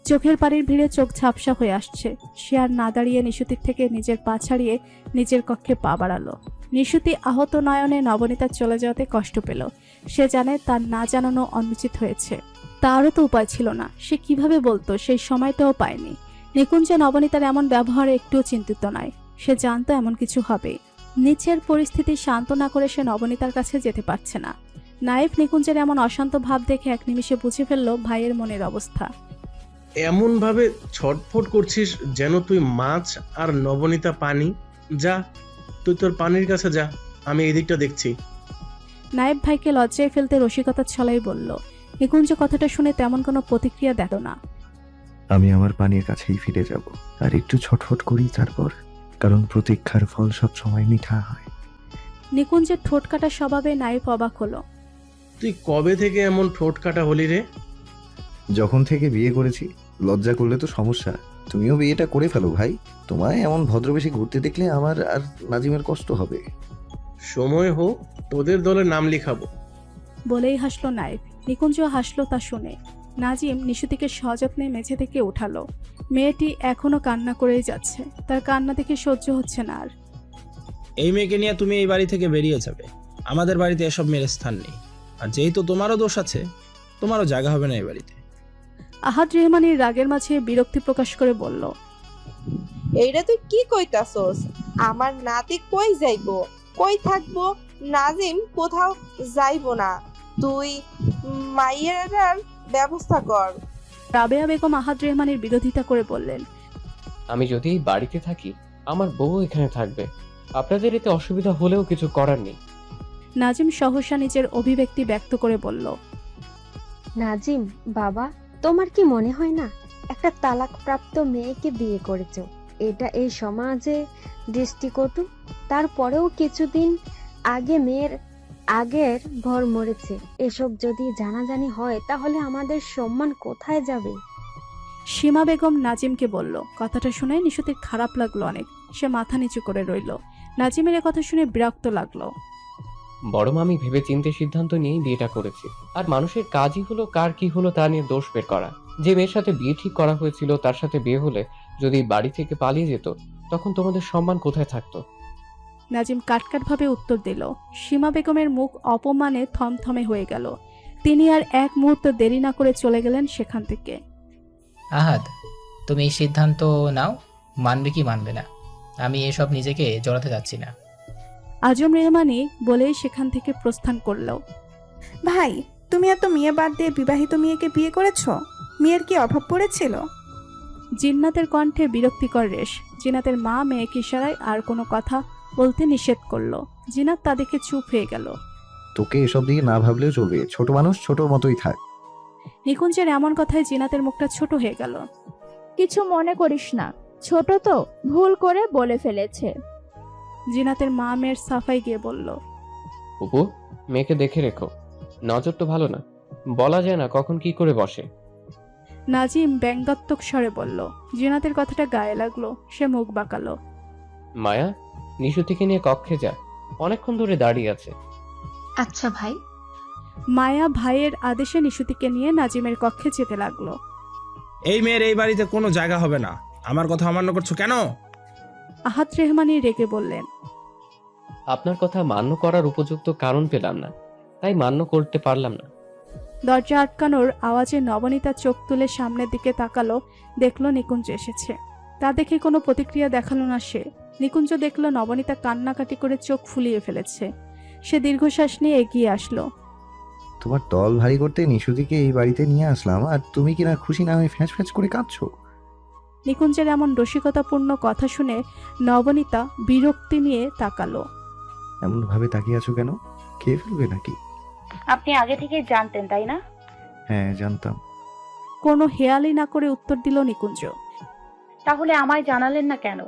চোখের পানির ভিড়ে চোখ ঝাপসা হয়ে আসছে। সে আর না দাঁড়িয়ে নিশুতির থেকে নিজের পা ছাড়িয়ে নিজের কক্ষে পা বাড়ালো। নিশুতি আহত নয়নে নবনীতার চলে যাওয়াতে কষ্ট পেল। সে জানে তার না জানানো অনুচিত হয়েছে, তারও তো উপায় ছিল না। সে কিভাবে বলতো, সেই সময়টাও পায়নি। নিকুঞ্জ নবনীতার এমন ব্যবহারে একটুও চিন্তিত নয়। সে জানতো এমন কিছু হবে। নিচের পরিস্থিতি শান্ত না করে সে নবনীতার কাছে যেতে পারছে না। নাইফ নিকুঞ্জের এমন অশান্ত ভাব দেখে এক নিমিষে বুঝে ফেলল ভাইয়ের মনের অবস্থা।
এমন ভাবে ছটফট করছিস যেন তুই মাছ আর নবনীতা পানি। যা, তুই তোর পানির কাছে যা, আমি এই দিকটা দেখছি।
নায়েব ভাইকে লজ্জায় ফেলতে রসিকতার ছলাই বলল। নিকুঞ্জ কথাটা শুনে তেমন কোনো প্রতিক্রিয়া দেখল না।
আমি আমার পানির কাছেই ফিরে যাব, আর একটু ছটফট করি তারপর, কারণ প্রতীক্ষার ফল সব সময় মিঠা হয়।
নিকুঞ্জের ঠোঁট কাটা স্বভাবে নায়েব অবাক হলো।
তুই কবে থেকে এমন ঠোঁট কাটা হলি রে?
যখন থেকে বিয়ে করেছি। লজ্জা করলে তো সমস্যা। তুমিও বিয়েটা করে ফেলো ভাই, তোমায় এমন ভদ্রবেশে ঘুরতে দেখলে আমার আর নাজিমের কষ্ট হবে।
সময় হোক, তোদের দলে নাম লিখাবো।
বলেই হাসলো নায়েব। নিকুঞ্জ হাসলো তা শুনে। নাজিম নিশুতিকে সযত্নে মেঝে থেকে উঠালো। মেয়েটি এখনো কান্না করেই যাচ্ছে, তার কান্না দেখে সহ্য হচ্ছে না আর।
এই মেয়েকে নিয়ে তুমি এই বাড়ি থেকে বেরিয়ে যাবে। আমাদের বাড়িতে এসব মেয়ের স্থান নেই, আর যেহেতু তোমারও দোষ আছে, তোমারও জায়গা হবে না এই বাড়িতে।
আহাদ রেহমানের রাগের মাঝে বিরক্তি প্রকাশ করে বলল,
এইটা তুই কি কইতাছস? আমার নাতি কই যাইবো, কই থাকবো? নাজিম কোথাও যাইবো না, তুই মাইয়ের ব্যবস্থা কর।
রাবেয়া বেগম আহাদ রেহমানের বিরোধিতা করে বললেন,
আমি যদি এই বাড়িতে থাকি, আমার বউ এখানে থাকবে। আপনাদের এতে অসুবিধা হলেও কিছু করার নেই।
নাজিম সহসা নিজের অভিব্যক্তি ব্যক্ত করে বলল,
নাজিম বাবা, তোমার কি মনে হয় না একটা তালাকপ্রাপ্ত মেয়েকে বিয়ে করেছো? এটা এই সমাজে দৃষ্টিকটু। তারপরেও কিছুদিন আগে মেয়ের আগের ঘর মরেছে। এসব যদি জানাজানি হয় তাহলে আমাদের সম্মান কোথায় যাবে?
সীমা বেগম নাজিমকে বলল। কথাটা শুনে নিশুতির খারাপ লাগলো অনেক। সে মাথা নিচু করে রইল। নাজিমের কথা শুনে বিরক্ত লাগলো।
বড় মামি ভেবে চিন্তে সিদ্ধান্ত নিয়েই বিয়েটা করেছি। আর মানুষের কাজই হলো কার কি হলো তা নিয়ে দোষ বের করা। যে মেয়ের সাথে বিয়ে ঠিক করা হয়েছিল তার সাথে বিয়ে হলে যদি বাড়ি থেকে পালিয়ে যেত, তখন তোমাদের সম্মান কোথায় থাকতো?
নাজিম কাটকাট ভাবে উত্তর দিল। সীমা বেগমের মুখ অপমানে থমথমে হয়ে গেল। তিনি আর এক মুহূর্ত দেরি না করে চলে গেলেন সেখান থেকে।
আহাদ, তুমি এই সিদ্ধান্ত নাও, মানবে কি মানবে না। আমি এসব নিজেকে জড়াতে যাচ্ছি না।
আজম রেহমানি বলেই সেখান থেকে প্রস্থান করল।
ভাই, তুমি এত মেয়ে বাদ দিয়ে বিবাহিত মেয়েকে বিয়ে করেছো? মেয়ের কি অভাব পড়েছিল?
জিন্নাতের কণ্ঠে বিরক্তিকর রেশ। জিনাতের মা মেয়েকে ইশারায় আর কোনো কথা বলতে নিষেধ করলো। জিনাত তা দেখে চুপ হয়ে গেল।
তোকে এসব দিকে না ভাবলেও চলবে, ছোট মানুষ ছোটর মতোই থাক।
নিকুঞ্জের এমন কথায় জিনাতের মুখটা ছোট হয়ে গেল।
কিছু মনে করিস না, ছোট তো ভুল করে বলে ফেলেছে।
জিনাতের মা মেয়ের সাফাই গিয়ে বলল,
অপু, মেয়েকে দেখে রেখো, নজর তো ভালো না, বলা যায় না কখন কি করে বসে।
নাজিম ব্যঙ্গাত্মক স্বরে বলল। জিনাতের কথাটা গায়ে লাগলো। সে মুখ বাঁকালো।
মায়া, নিশুতিকে নিয়ে কক্ষে যা, অনেকক্ষণ ধরে দাঁড়িয়ে আছে।
আচ্ছা ভাই।
মায়া ভাইয়ের আদেশে নিশুতিকে নিয়ে নাজিমের কক্ষে যেতে লাগলো।
এই মেয়ের এই বাড়িতে কোনো জায়গা হবে না। আমার কথা অমান্য করছো কেন?
আহাদ রেহমানি রেগে বললেন,
আপনার কথা মান্য করার উপযুক্ত কারণ পেলাম না, তাই মান্য করতে পারলাম না।
দরজা আটকানোর আওয়াজে নবনীতা চোখ তুলে সামনের দিকে তাকালো। দেখলো নিকুঞ্জ এসেছে। তা দেখে কোনো প্রতিক্রিয়া দেখালো না সে। নিকুঞ্জ দেখলো নবনীতা কান্নাকাটি করে চোখ ফুলিয়ে ফেলেছে। সে দীর্ঘশ্বাস নিয়ে এগিয়ে আসলো।
তোমার দল ভারী করতে নিশুতিকে এই বাড়িতে নিয়ে আসলাম, আর তুমি কিনা খুশি না হয়ে ফ্যাঁচ ফ্যাঁচ করে কাঁদছো।
নিকুঞ্জের এমন রসিকতাপূর্ণ কথা শুনে নবনীতা বিরক্তি নিয়ে তাকালো।
এমন ভাবে তাকিয়ে আছো কেন? খেয়ে ফেলবে নাকি?
আপনি আগে থেকে জানতেন তাই না?
হ্যাঁ, জানতাম।
কোনো হেয়ালি না করে উত্তর দিল নিকুঞ্জ।
তাহলে আমায় জানালেন না কেন?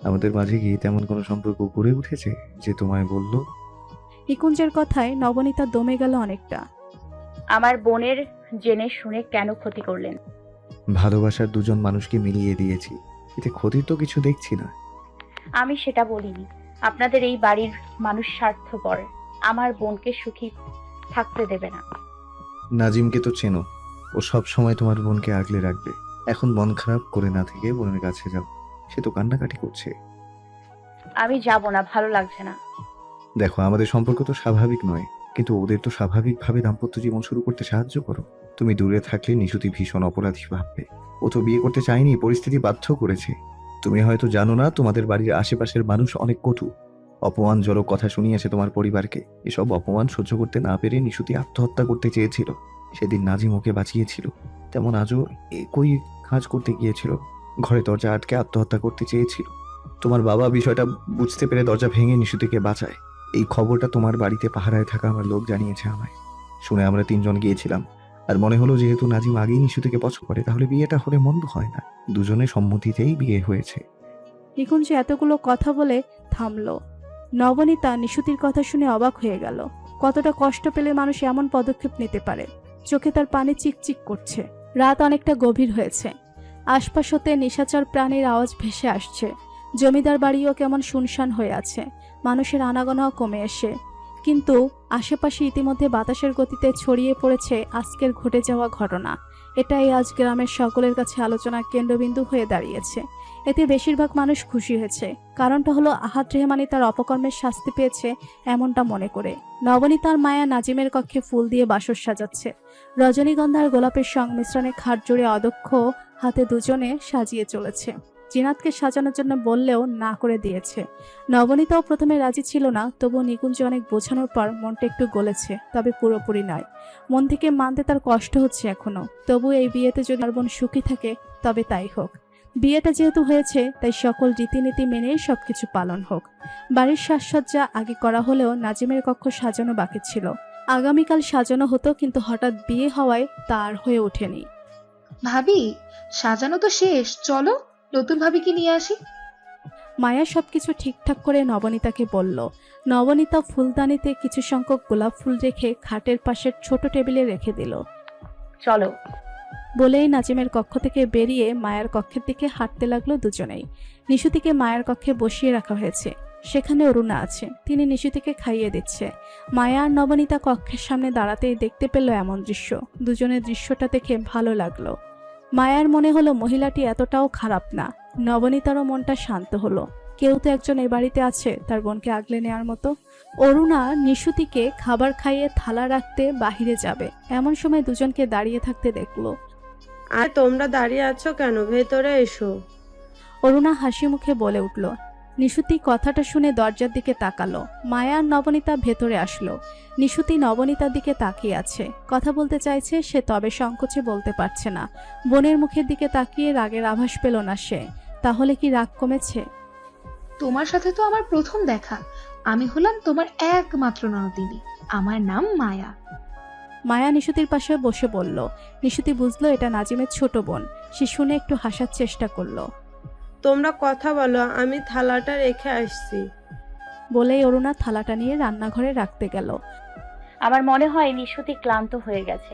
আমাদের মাঝে কি তেমন কোনো সম্পর্ক গড়ে উঠেছে যে তোমায় বললো?
নিকুঞ্জের কথায় নবনীতা দমে গেল অনেকটা।
আমার বোনের জেনে শুনে কেন ক্ষতি করলেন?
ভালোবাসার দুজন মানুষকে মিলিয়ে দিয়েছি, এতে ক্ষতির তো কিছু দেখছি না।
আমি সেটা বলিনি। আপনাদের এই বাড়ির মানুষ স্বার্থপর, আমার বোনকে সুখী থাকতে দেবে না।
নাজিমকে তো চেনো, ও সব সময় তোমার বোনকে আগলে রাখবে। এখন মন খারাপ করে না থেকে বোনের কাছে যাও, সে তো কান্নাকাটি করছে।
আমি যাব না, ভালো লাগছে না।
দেখো, আমাদের সম্পর্ক তো স্বাভাবিক নয়, কিন্তু ওদের তো স্বাভাবিকভাবে দাম্পত্য জীবন শুরু করতে সাহায্য করো। তুমি দূরে থাকলে নিশুতি ভীষণ অপরাধী ভাববে। ও তো বিয়ে করতে চায়নি, পরিস্থিতি বাধ্য করেছে। তুমি হয়তো জানো না, তোমাদের বাড়ির আশেপাশের মানুষ অনেক কটু, অপমানজনক কথা শুনিয়েছে তোমার পরিবারকে। এসব অপমান সহ্য করতে না পেরে নিশুতি আত্মহত্যা করতে চেয়েছিল। সেদিন নাজিম ওকে বাঁচিয়েছিল, তেমন আজও একই কাজ করতে গিয়েছিল। ঘরে দরজা আটকে আত্মহত্যা করতে চেয়েছিল। তোমার বাবা বিষয়টা বুঝতে পেরে দরজা ভেঙে নিশুতিকে বাঁচায়। এই খবরটা তোমার বাড়িতে পাহারায় থাকা আমার লোক জানিয়েছে আমায়। শুনে আমরা 3 জন গিয়েছিলাম, আর মনে হলো যেহেতু নাজিম আগেই নিশুতিকে পছন্দ করে, তাহলে বিয়েটা হলে মন্দ হয় না। দুজনের সম্মতিতেই বিয়ে হয়েছে।
নিকুঞ্জ এতগুলো কথা বলে থামলো। নবনীতা নিশুতির কথা শুনে অবাক হয়ে গেল। কতটা কষ্ট পেলে মানুষ এমন পদক্ষেপ নিতে পারে। চোখে তার পানি চিকচিক করছে। রাত অনেকটা গভীর হয়েছে। আশপাশ হতে নিশাচর প্রাণীর আওয়াজ ভেসে আসছে। জমিদার বাড়িও কেমন শুনশান হয়ে আছে। মানুষের আনাগোনাও কমে এসে, কিন্তু আশেপাশে ইতিমধ্যে বাতাসের গতিতে ছড়িয়ে পড়েছে আজকের ঘটে যাওয়া ঘটনা। এটাই আজ গ্রামের সকলের কাছে আলোচনার কেন্দ্রবিন্দু হয়ে দাঁড়িয়েছে। এতে বেশিরভাগ মানুষ খুশি হয়েছে। কারণটা হলো আহাদ রেহমানি তার অপকর্মের শাস্তি পেয়েছে এমনটা মনে করে। নবনীতার মায়া নাজিমের কক্ষে ফুল দিয়ে বাসর সাজাচ্ছে। রজনীগন্ধার গোলাপের সংমিশ্রণে খাট জুড়ে অদক্ষ হাতে দুজনে সাজিয়ে চলেছে। জিনাতকে সাজানোর জন্য বললেও না করে দিয়েছে। নবনীতাও প্রথমে রাজি ছিল না, তবু নিকুঞ্জ অনেক বোঝানোর পর মনটা একটু গলেছে, তবে পুরোপুরি নয়। মন থেকে মানতে তার কষ্ট হচ্ছে এখনো। তবু এই বিয়েতে যদি তার বোন সুখী থাকে তবে তাই হোক। বিয়েটা যেহেতু হয়েছে, তাই সকল রীতিনীতি মেনেই সবকিছু পালন হোক। বাড়ির সাজসজ্জা আগে করা হলেও নাজিমের কক্ষ সাজানো বাকি ছিল। আগামীকাল সাজানো হতো, কিন্তু হঠাৎ বিয়ে হওয়ায় তা আর হয়ে ওঠেনি।
ভাবি, সাজানো তো শেষ, চলো নতুন ভাবিকে নিয়ে আসি।
মায়া সবকিছু ঠিকঠাক করে নবনীতাকে বলল। নবনীতা ফুলদানিতে কিছু সংখ্যক গোলাপ ফুল রেখে খাটের পাশের ছোট টেবিলে রেখে দিল।
চলো
বলেই নাজিমের কক্ষ থেকে বেরিয়ে মায়ের কক্ষের দিকে হাঁটতে লাগলো দুজনেই। নিশুতিকে মায়ের কক্ষে বসিয়ে রাখা হয়েছে। সেখানে অরুণা আছে, তিনি নিশুতিকে খাইয়ে দিচ্ছে। মায়া আর নবনীতা কক্ষের সামনে দাঁড়াতেই দেখতে পেল এমন দৃশ্য। দুজনের দৃশ্যটা দেখে ভালো লাগলো। মায়ার মনে হলো মহিলাটি এতটাও খারাপ না। নবনীতারও মনটা শান্ত হলো। কেউ তো একজন এ বাড়িতে আছে তার বোনকে আগলে নেওয়ার মতো। অরুণা নিশুতিকে খাবার খাইয়ে থালা রাখতে বাহিরে যাবে, এমন সময় দুজনকে দাঁড়িয়ে থাকতে দেখলো।
আর তোমরা দাঁড়িয়ে আছো কেন, ভেতরে এসো।
অরুণা হাসি মুখে বলে উঠল। নিশুতি কথাটা শুনে দরজার দিকে তাকালো। মায়া আর নবনীতা ভেতরে আসলো। নিশুতি নবনীতার দিকে তাকিয়ে আছে, কথা বলতে চাইছে সে, তবে সংকোচে বলতে পারছে না। বোনের মুখের দিকে তাকিয়ে রাগের আভাস পেল না সে। তাহলে কি রাগ কমেছে?
তোমার সাথে তো আমার প্রথম দেখা। আমি হলাম তোমার একমাত্র ননদিনী, আমার নাম মায়া।
মায়া নিশুতির পাশে বসে বলল। নিশুতি বুঝলো এটা নাজিমের ছোট বোন। সে শুনে একটু হাসার চেষ্টা করলো।
তোমরা কথা বলো, আমি থালাটা রেখে আসছি।
বলেই অরুণা থালাটা নিয়ে রান্নাঘরে রাখতে গেল।
আমার মনে হয় নিশুতি ক্লান্ত হয়ে গেছে,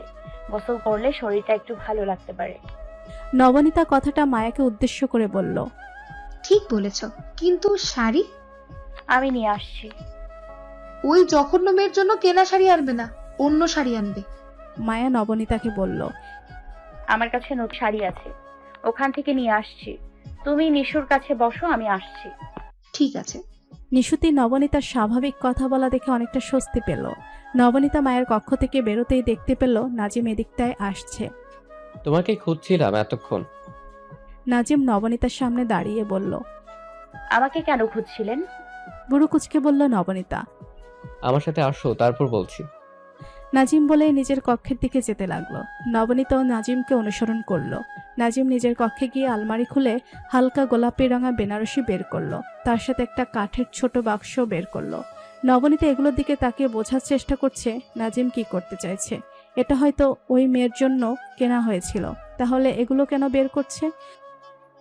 গোসল করলে শরীরটা একটু ভালো লাগতে পারে।
নবনীতা কথাটা মায়াকে উদ্দেশ্য করে বলল।
ঠিক বলেছ, কিন্তু শাড়ি?
আমি নিয়ে আসছি।
ওই জঘন্য মেয়ের জন্য কেনা শাড়ি আনবে না, অন্য শাড়ি আনবে।
মায়া নবনীতাকে বলল।
আমার কাছে নতুন শাড়ি আছে, ওখান থেকে নিয়ে আসছি। তুমি নিশুর কাছে বসো, আমি আসছি।
ঠিক আছে।
নিশুতি নবনীতার স্বাভাবিক কথা বলা দেখে অনেকটা স্বস্তি পেল। নবনীতা মায়ের কক্ষ থেকে বেরোতেই দেখতে পেল নাজিম এদিকটায় আসছে।
তোমাকে খুঁজছিলাম এতক্ষণ।
নাজিম নবনীতার সামনে দাঁড়িয়ে বলল।
আমাকে কেন খুঁজছিলেন?
বুড়ো কুচকে বলল নবনীতা।
আমার সাথে আসো, তারপর বলছি।
নাজিম বলে নিজের কক্ষের দিকে যেতে লাগলো। নবনীতাও নাজিমকে অনুসরণ করলো। নাজিম নিজের কক্ষে গিয়ে আলমারি খুলে হালকা গোলাপি রঙা বেনারসি বের করলো। তার সাথে একটা কাঠের ছোট বাক্স বের করলো। নবনীতা এগুলোর দিকে তাকিয়ে বোঝার চেষ্টা করছে নাজিম কি করতে চাইছে। এটা হয়তো ওই মেয়ের জন্য কেনা হয়েছিল, তাহলে এগুলো কেন বের করছে?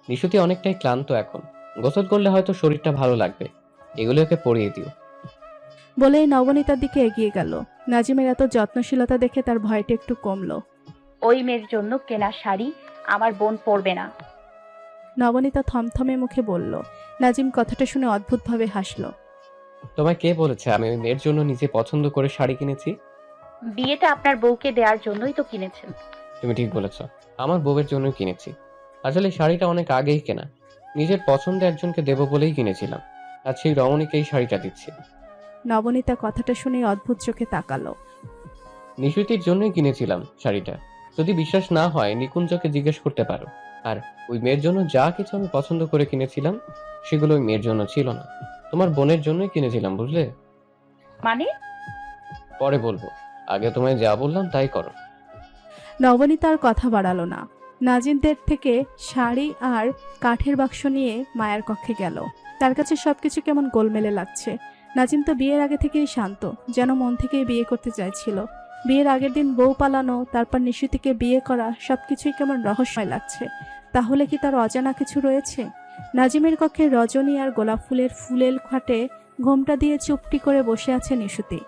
নিশুতি অনেকটাই ক্লান্ত এখন, গোসল করলে হয়তো শরীরটা ভালো লাগবে। এগুলোকে পরিয়ে দিও।
বলেই নবনীতার দিকে এগিয়ে গেল। নাজিমের এত যত্নশীলতা দেখে তার ভয়টা একটু কমলো।
ওই মেয়ের জন্য কেনা শাড়ি আমার বোন পরবে না।
নবনীতা থমথমে মুখে বলল। নাজিম কথাটা শুনে অদ্ভুতভাবে হাসলো।
তোমায় কে বলেছে আমি ওই মেয়ের জন্য নিজে পছন্দ করে শাড়ি কিনেছি?
বিয়েটা আপনার বউকে দেওয়ার জন্যই তো কিনেছেন।
তুমি ঠিক বলেছ, আমার বউয়ের জন্যই কিনেছি। আসলে শাড়িটা অনেক আগেই কেনা, নিজের পছন্দে একজনকে দেবো বলেই কিনেছিলাম। আর সেই রমণীকে এই শাড়িটা দিচ্ছি।
নবনীতা কথাটা শুনে অদ্ভুত চোখে তাকালো।
নিশুতির জন্যই কিনেছিলাম শাড়িটা। যদি বিশ্বাস না হয় নিকুঞ্জকে জিজ্ঞেস করতে পারো। আর ওই মেয়ের জন্য যা কিছু আমি পছন্দ করে কিনেছিলাম সেগুলো ওই মেয়ের জন্য ছিল না, তোমার বোনের জন্যই কিনেছিলাম, বুঝলে?
মানে?
পরে বলবো, আগে তোমায় যা বললাম তাই করো।
নবনীতার কথা বাড়ালো না। নাজিমদের থেকে শাড়ি আর কাঠের বাক্স নিয়ে মায়ের কক্ষে গেল। তার কাছে সবকিছু কেমন গোলমেলে লাগছে। নাজিম তো বিয়ের আগে থেকেই শান্ত, যেন মন থেকেই বিয়ে করতে চাইছিল। বিয়ের আগের দিন বউ পালানো, তারপর নিশুতিকে বিয়ে করা, সবকিছুই কেমন রহস্যময় লাগছে। তাহলে কি তার অজানা কিছু রয়েছে? নাজিমের কক্ষে রজনী আর গোলাপ ফুলের খাটে ঘোমটা দিয়ে চুপটি করে বসে আছে নিশুতি।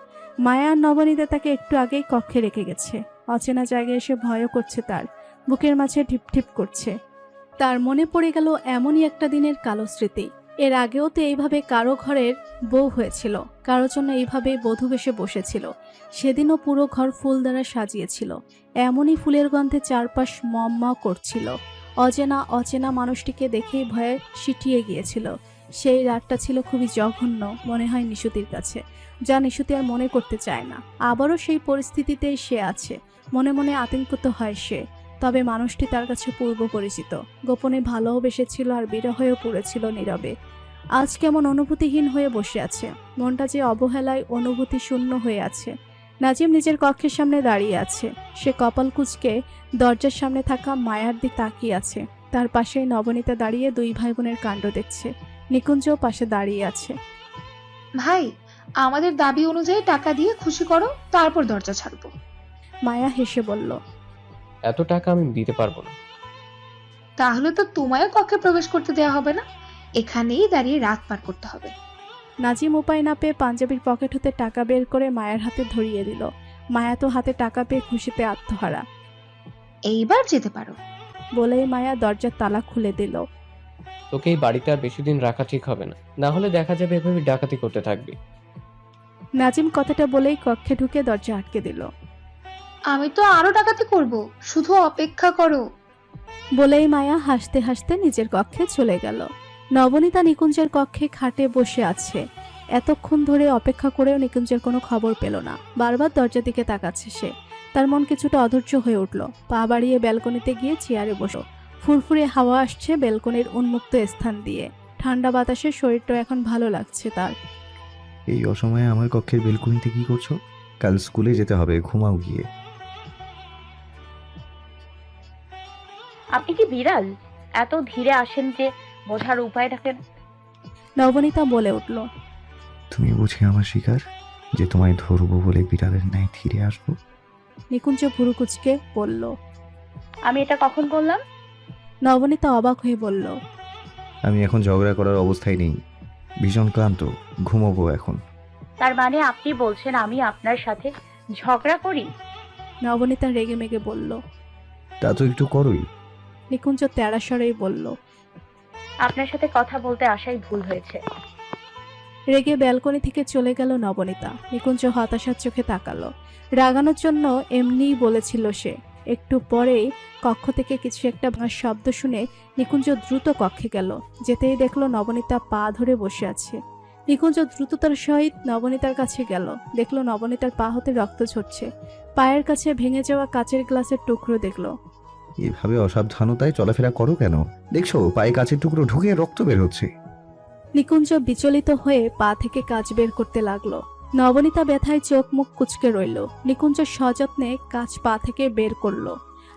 মায়া আর নবনীতা তাকে একটু আগেই কক্ষে রেখে গেছে। অচেনা জায়গায় এসে ভয়ও করছে, তার বুকের মাঝে ঢিপঢিপ করছে। তার মনে পড়ে গেল এমনই একটা দিনের কালো স্মৃতি। এর আগেও তো এইভাবে কারো ঘরের বউ হয়েছিল, কারো জন্য এইভাবে বধূ বেশে বসেছিল। সেদিনও পুরো ঘর ফুল দ্বারা সাজিয়েছিল। এমনই ফুলের গন্ধে চারপাশ মম্মা করছিল। অচেনা মানুষটিকে দেখেই ভয়ে সিটিয়ে গিয়েছিল। সেই রাতটা ছিল খুবই জঘন্য মনে হয় নিশুতির কাছে, যা নিশুতি আর মনে করতে চায় না। আবারও সেই পরিস্থিতিতেই সে আছে। মনে মনে আতঙ্কিত হয় সে। তবে মানুষটি তার কাছে পূর্ব পরিচিত, গোপনে ভালোবেসেছিল আর বিরহেও পড়েছিল নীরবে। আজ কেমন অনুভূতিহীন হয়ে বসে আছে, মনটা যে অবহেলায় অনুভূতি শূন্য হয়ে আছে। নাজিম নিজের কক্ষের সামনে দাঁড়িয়ে আছে। সে কপাল কুঁচকে দরজার সামনে থাকা মায়ার দিক তাকিয়ে আছে। তার পাশেই নবনীতা দাঁড়িয়ে দুই ভাই বোনের কাণ্ড দেখছে। নিকুঞ্জও পাশে দাঁড়িয়ে আছে।
ভাই, আমাদের দাবি অনুযায়ী টাকা দিয়ে খুশি করো, তারপর দরজা ছাড়বো।
মায়া হেসে বলল,
এত টাকা আমি দিতে পারবো না।
তাহলে তো তোমায় কক্ষে প্রবেশ করতে দেওয়া হবে না, এখানেই দাঁড়িয়ে রাত পার করতে হবে।
নাজিম উপায় না পেয়ে পাঞ্জাবির পকেট হতে টাকা বের করে মায়ের হাতে ধরিয়ে দিল। মায়া তো হাতে টাকা পেয়ে খুশিতে আত্মহারা।
এইবার যেতে পারো,
বলেই মায়া দরজার তালা খুলে দিল।
তোকে এই বাড়িতে আর বেশি দিন রাখা ঠিক হবে না, না হলে দেখা যাবে এভাবে ডাকাতি করতে থাকবি।
নাজিম কথাটা বলেই কক্ষে ঢুকে দরজা আটকে দিল।
আমি তো আরো ডাকাতি করব, শুধু অপেক্ষা করো,
বলেই মায়া হাসতে হাসতে নিজের কক্ষে চলে গেল। নবনীতা নিকুঞ্জের কক্ষে খাটে বসে আছে। এতক্ষণ ধরে অপেক্ষা করেও নিকুঞ্জের কোনো খবর পেল না। বারবার দরজার দিকে তাকাচ্ছে সে। তার মন কিছুটা অধৈর্য হয়ে উঠল। পা বাড়িয়ে ব্যালকনিতে গিয়ে চেয়ারে বসো। ফুরফুরে হাওয়া আসছে ব্যালকনির উন্মুক্ত স্থান দিয়ে। ঠান্ডা বাতাসে শরীরটা এখন ভালো লাগছে তার।
এই অসময়ে আমার কক্ষের বেলকনিতে কি করছো? কাল স্কুলে যেতে হবে, ঘুমাও গিয়ে।
আপনি কি বিড়াল? এত ধীরে আসেন যে বোঝার উপায় রাখেন।
নবনীতা বলে উঠল,
তুমি বুঝি আমার শিকার, যে তোমায় ধরবো বলে বিড়ালের ন্যায় ধীরে আসবো?
নিকুঞ্জ ভুরু কুচকে বলল,
আমি এটা কখন বললাম?
নবনীতা অবাক হয়ে বলল,
আমি এখন ঝগড়া করার অবস্থায় নেই, ভীষণ ক্লান্ত, ঘুমোবো এখন।
তার মানে আপনি বলছেন আমি আপনার সাথে ঝগড়া করি?
নবনীতা রেগে মেগে বলল।
তা তো একটু করোই।
নিকুঞ্জ তেড়া স্বরেই বলল,
আপনার সাথে কথা বলতে আসাই ভুল হয়েছে।
রেগে ব্যালকনি থেকে চলে গেল নবনীতা। নিকুঞ্জ হতাশার চোখে তাকালো। রাগানোর জন্য এমনিই বলেছিল সে। একটু পরেই কক্ষ থেকে কিছু একটা ভাঙার শব্দ শুনে নিকুঞ্জ দ্রুত কক্ষে গেল। যেতেই দেখলো নবনীতা পা ধরে বসে আছে। নিকুঞ্জ দ্রুততার সহিত নবনীতার কাছে গেল। দেখলো নবনীতার পা হতে রক্ত ঝরছে। পায়ের কাছে ভেঙে যাওয়া কাচের গ্লাসের টুকরো দেখলো।
এভাবে অসাবধানতায় চলাফেরা করো কেন? দেখছো পায়ে কাচের টুকরো ঢুকে রক্ত বের হচ্ছে।
নিকুঞ্জ বিচলিত হয়ে পা থেকে কাচ বের করতে লাগলো। নবনীতা ব্যথায় চোখ মুখ কুচকে রইল। নিকুঞ্জ সযত্নে কাচ পা থেকে বের করলো।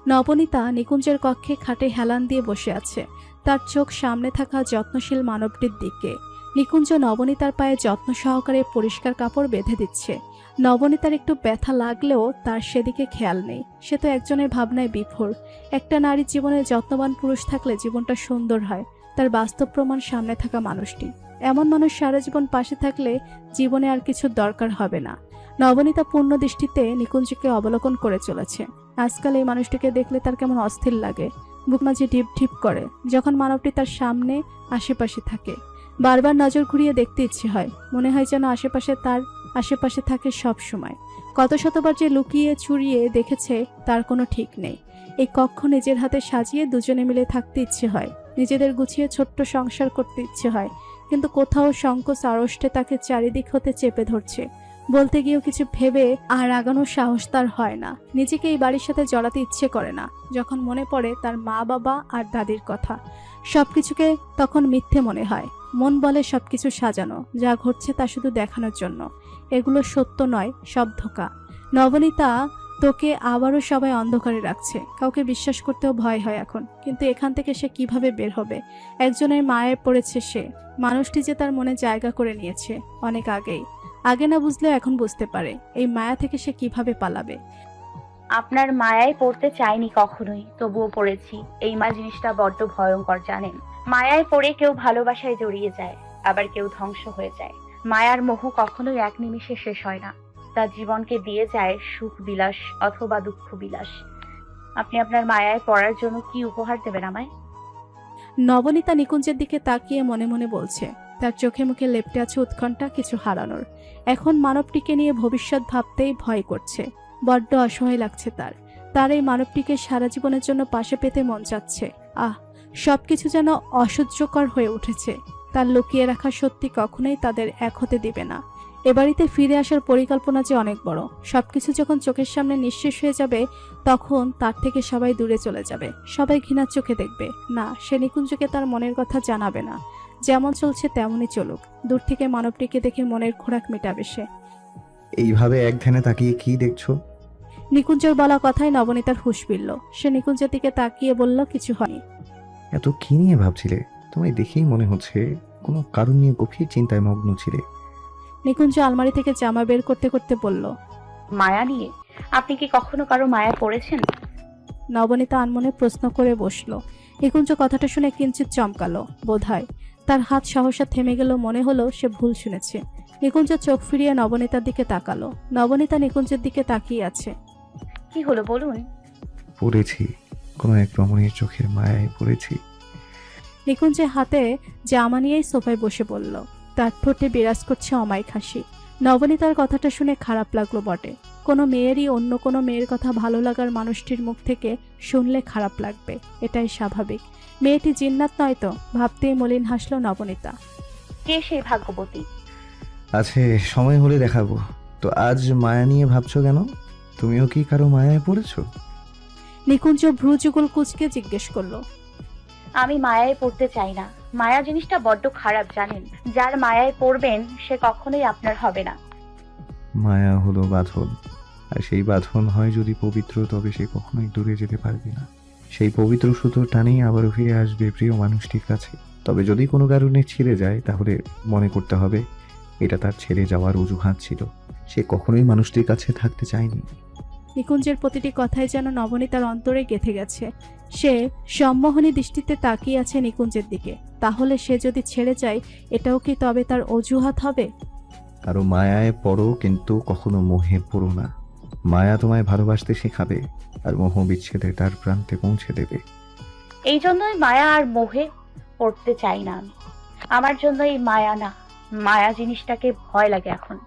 নবনীতা নিকুঞ্জের কক্ষে খাটে হেলান দিয়ে বসে আছে, তার চোখ সামনে থাকা যত্নশীল মানবটির দিকে। নিকুঞ্জ নবনীতার পায়ে যত্ন সহকারে পরিষ্কার কাপড় বেঁধে দিচ্ছে। নবনীতার একটু ব্যথা লাগলেও তার সেদিকে খেয়াল নেই। সে তো একজনের ভাবনায় বিভোর। একটা নারীর জীবনে যত্নবান পুরুষ থাকলে জীবনটা সুন্দর হয়। তার বাস্তব প্রমাণ সামনে থাকা মানুষটি। এমন মানুষ সারা জীবন পাশে থাকলে জীবনে আর কিছুর দরকার হবে না। নবনীতা পূর্ণ দৃষ্টিতে নিকুঞ্জকে অবলোকন করে চলেছে। আজকাল এই মানুষটিকে দেখলে তার কেমন অস্থির লাগে, বুক মাঝে ঢিপ ঢিপ করে যখন মানবটি তার সামনে আশেপাশে থাকে। বারবার নজর ঘুরিয়ে দেখতে ইচ্ছে হয়, মনে হয় যেন তার আশেপাশে থাকে সব সময়। কত শতবার যে লুকিয়ে চুরিয়ে দেখেছে তার কোনো ঠিক নেই। এই কক্ষ নিজের হাতে সাজিয়ে দুজনে মিলে থাকতে ইচ্ছে হয়, নিজেদের গুছিয়ে ছোট্ট সংসার করতে ইচ্ছে হয়, কিন্তু কোথাও সংকোচ আড়ষ্টে তাকে চারিদিক হতে চেপে ধরছে। বলতে গিয়েও কিছু ভেবে আর আগানোর সাহস তার হয় না। নিজেকে এই বাড়ির সাথে জড়াতে ইচ্ছে করে না। যখন মনে পড়ে তার মা বাবা আর দাদির কথা, সবকিছুকে তখন মিথ্যে মনে হয়। মন বলে সবকিছু সাজানো, যা ঘটছে তা শুধু দেখানোর জন্য। এগুলো সত্য নয়, সব ধোঁকা। নবনীতা, তোকে আবারও সবাই অন্ধকারে রাখছে, কাউকে বিশ্বাস করতেও ভয় হয় এখন। কিন্তু এখান থেকে সে কিভাবে বের হবে? একজনের মায়ে পড়েছে সে, মানুষটি যে তার মনে জায়গা করে নিয়েছে অনেক আগেই। আগে না বুঝলেও এখন বুঝতে পারে এই মায়া থেকে সে কিভাবে পালাবে।
আপনার মায়ায় পড়তে চাইনি কখনোই, তবুও পড়েছি। এই মা জিনিসটা বড্ড ভয়ঙ্কর জানেন। মায়ায় পড়ে কেউ ভালোবাসায় জড়িয়ে যায়, আবার কেউ ধ্বংস হয়ে যায়। মায়ার মোহ কখনোই এক নিমিষে শেষ হয় না, তা জীবনকে দিয়ে যায় সুখ বিলাস অথবা দুঃখ বিলাস। আপনি আপনার মায়ায় পড়ার জন্য কি উপহার দেবেন আমায়?
নবনীতা নিকুঞ্জের দিকে তাকিয়ে মনে মনে বলছে। তার চোখে মুখে লেপ্টে আছে উৎকণ্ঠা কিছু হারানোর। এখন মানবটিকে নিয়ে ভবিষ্যৎ ভাবতেই ভয় করছে, বড্ড অসহায় লাগছে তার এই মানবটিকে সারা জীবনের জন্য পাশে পেতে মন চাচ্ছে। সবকিছু যেন অসহ্যকর হয়ে উঠেছে। তার লুকিয়ে রাখা সত্যি কখনোই তাদের এক হতে দিবে না। এ বাড়িতে ফিরে আসার পরিকল্পনা যে অনেক বড়। সবকিছু যখন চোখের সামনে নিঃশেষ হয়ে যাবে, তখন তার থেকে সবাই দূরে চলে যাবে, সবাই ঘৃণার চোখে দেখবে। না, সে নিকুঞ্জকে তার মনের কথা জানাবে না। যেমন চলছে তেমনই চলুক। দূর থেকে মানবটিকে দেখে মনের খোরাক মেটাবে সে।
এইভাবে এক ধ্যানে তাকিয়ে কি দেখছো?
নিকুঞ্জের বলা কথায় নবনীতার হুঁশ ফিরল। সে নিকুঞ্জের দিকে তাকিয়ে বলল, কিছু হয়নি।
এত কি নিয়ে ভাবছিলে? তোমায় দেখেই মনে হচ্ছে কোনো কারণ নিয়ে গভীর চিন্তায় মগ্ন ছিলে।
নিকুঞ্জ আলমারি থেকে জামা বের করতে করতে বলল,
মায়া নিয়ে? আপনি কি কখনো কারো মায়া পড়েছেন?
নবনীতা আনমনে প্রশ্ন করে বসলো। নিকুঞ্জ কথাটা শুনে কিঞ্চিত চমকালো। বোধহয় তার হাত সহসা থেমে গেল, মনে হলো সে ভুল শুনেছে। নিকুঞ্জ চোখ ফিরিয়ে নবনীতার দিকে তাকালো। নবনীতা নিকুঞ্জের দিকে তাকিয়ে আছে।
কি হলো বলুন।
পড়েছি, কোনো এক রমণীর চোখের মায়ায় পড়েছি।
নিকুঞ্জের হাতে জামা নিয়েই সোফায় বসে বলল। তার ঠোঁটে বিরাজ করছে অমায়িক হাসি। নবনীতার কথাটা শুনে খারাপ লাগলো বটে। কোনো মেয়েরই অন্য কোনো মেয়ের কথা ভালো লাগার মানুষটির মুখ থেকে শুনলে খারাপ লাগবে, এটাই স্বাভাবিক। মেয়েটি জিন্নাত নয় তো, ভাবতেই মলিন হাসলো নবনীতা।
কে সেই ভাগ্যবতী?
আছে, সময় হলে দেখাবো। তো আজ মায়া নিয়ে ভাবছো কেন? তুমিও কি কারো মায়ায় পড়েছো?
নিকুঞ্জ ভ্রুযুগল কুচকে জিজ্ঞেস করলো।
আমি মায়ায় পড়তে চাই না। মায়া জিনিসটা বড্ড খারাপ জানেন। যার মায়ায় পড়বেন সে কখনোই আপনার হবে না।
মায়া হলো বাঁধন, আর সেই বাঁধন হয় যদি পবিত্র, তবে সে কখনোই দূরে যেতে পারবে না। সেই পবিত্র সুতোর টানেই আবারও ফিরে আসবে প্রিয় মানুষটির কাছে। তবে যদি কোনো কারণে ছিঁড়ে যায়, তাহলে মনে করতে হবে এটা তার ছেড়ে যাওয়ার অজুহাত ছিল। সে কখনোই মানুষটির কাছে থাকতে চায়নি।
নিকুঞ্জের প্রতিটি কথাই যেন নবনীতার অন্তরে গেঁথে গেছে। সে সম্মোহনী দৃষ্টিতে তাকিয়ে আছে নিকুঞ্জের দিকে। তাহলে সে যদি ছেড়ে যায়, এটাও কি তবে তার অজুহাত হবে?
কারো মায়ায় পড়ো, কিন্তু কখনো মোহে পড়ো না। মায়া তোমায় ভালোবাসতে শেখাবে, আর মোহ বিচ্ছেদের তার প্রান্তে পৌঁছে দেবে।
এই জন্যই মায়া আর মোহে পড়তে চাই না আমি। আমার জন্য এই মায়া না, মায়া জিনিসটাকে ভয় লাগে এখন।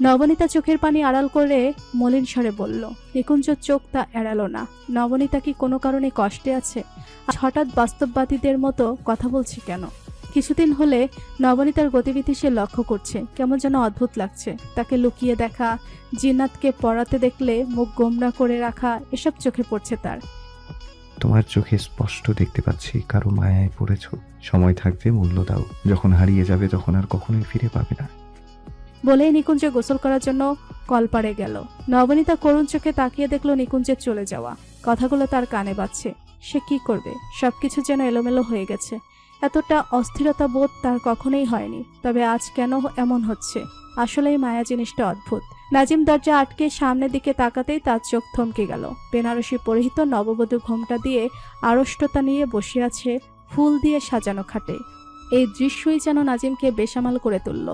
নবনীতা চোখের পানি আড়াল করে মলিন স্বরে বলল। নিকুঞ্জ চোখ তা এড়ালো না। নবনীতা কি কোনো কারণে কষ্টে আছে? হঠাৎ বাস্তববাদীদের মতো কথা বলছে কেন? কিছুদিন হলে নবনীতার গতিবিধি সে লক্ষ্য করছে। কেমন যেন অদ্ভুত লাগছে। তাকে লুকিয়ে দেখা, জিন্নাতকে পড়াতে দেখলে মুখ গোমরা করে রাখা, এসব চোখে পড়ছে তার।
তোমার চোখে স্পষ্ট দেখতে পাচ্ছি কারো মায়ায় পড়েছ। সময় থাকতে মূল্য দাও, যখন হারিয়ে যাবে তখন আর কখনোই ফিরে পাবে না।
বলেই নিকুঞ্জ গোসল করার জন্য কলপাড়ে গেল। নবনীতা করুণ চোখে তাকিয়ে দেখলো নিকুঞ্জের চলে যাওয়া। কথাগুলো তার কানে বাজছে। সে কি করবে? সবকিছু যেন এলোমেলো হয়ে গেছে। এতটা অস্থিরতা বোধ তার কখনোই হয়নি। তবে আজ কেন এমন হচ্ছে? আসলেই মায়া জিনিসটা অদ্ভুত। নাজিম দরজা আটকে সামনের দিকে তাকাতেই তার চোখ থমকে গেল। বেনারসি পরিহিত নববধূ ঘোমটা দিয়ে আড়ষ্টতা নিয়ে বসে আছে ফুল দিয়ে সাজানো খাটে। এই দৃশ্যই যেন নাজিমকে বেসামাল করে তুলল।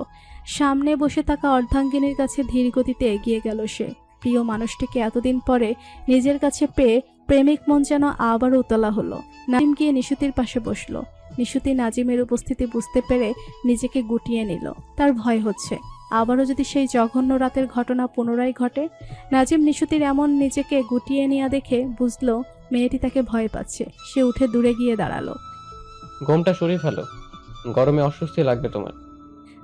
সামনে বসে থাকা অর্ধাঙ্গিনীর কাছে ধীর গতিতে এগিয়ে গেল সে। প্রিয় মানুষটিকে এতদিন পরে নিজের কাছে পেয়ে প্রেমিক মন যেন আবার উতলা হলো। নাজিম গিয়ে নিশুতির পাশে বসলো। নিশুতি নাজিমের উপস্থিতি বুঝতে পেরে নিজেকে গুটিয়ে নিল। তার ভয় হচ্ছে আবারও যদি সেই জঘন্য রাতের ঘটনা পুনরায় ঘটে। নাজিম নিশুতির এমন নিজেকে গুটিয়ে নেওয়া দেখে বুঝলো মেয়েটি তাকে ভয় পাচ্ছে। সে উঠে দূরে গিয়ে দাঁড়ালো।
ঘোমটা সরিয়ে ফেলো, গরমে অস্বস্তি লাগবে তোমার।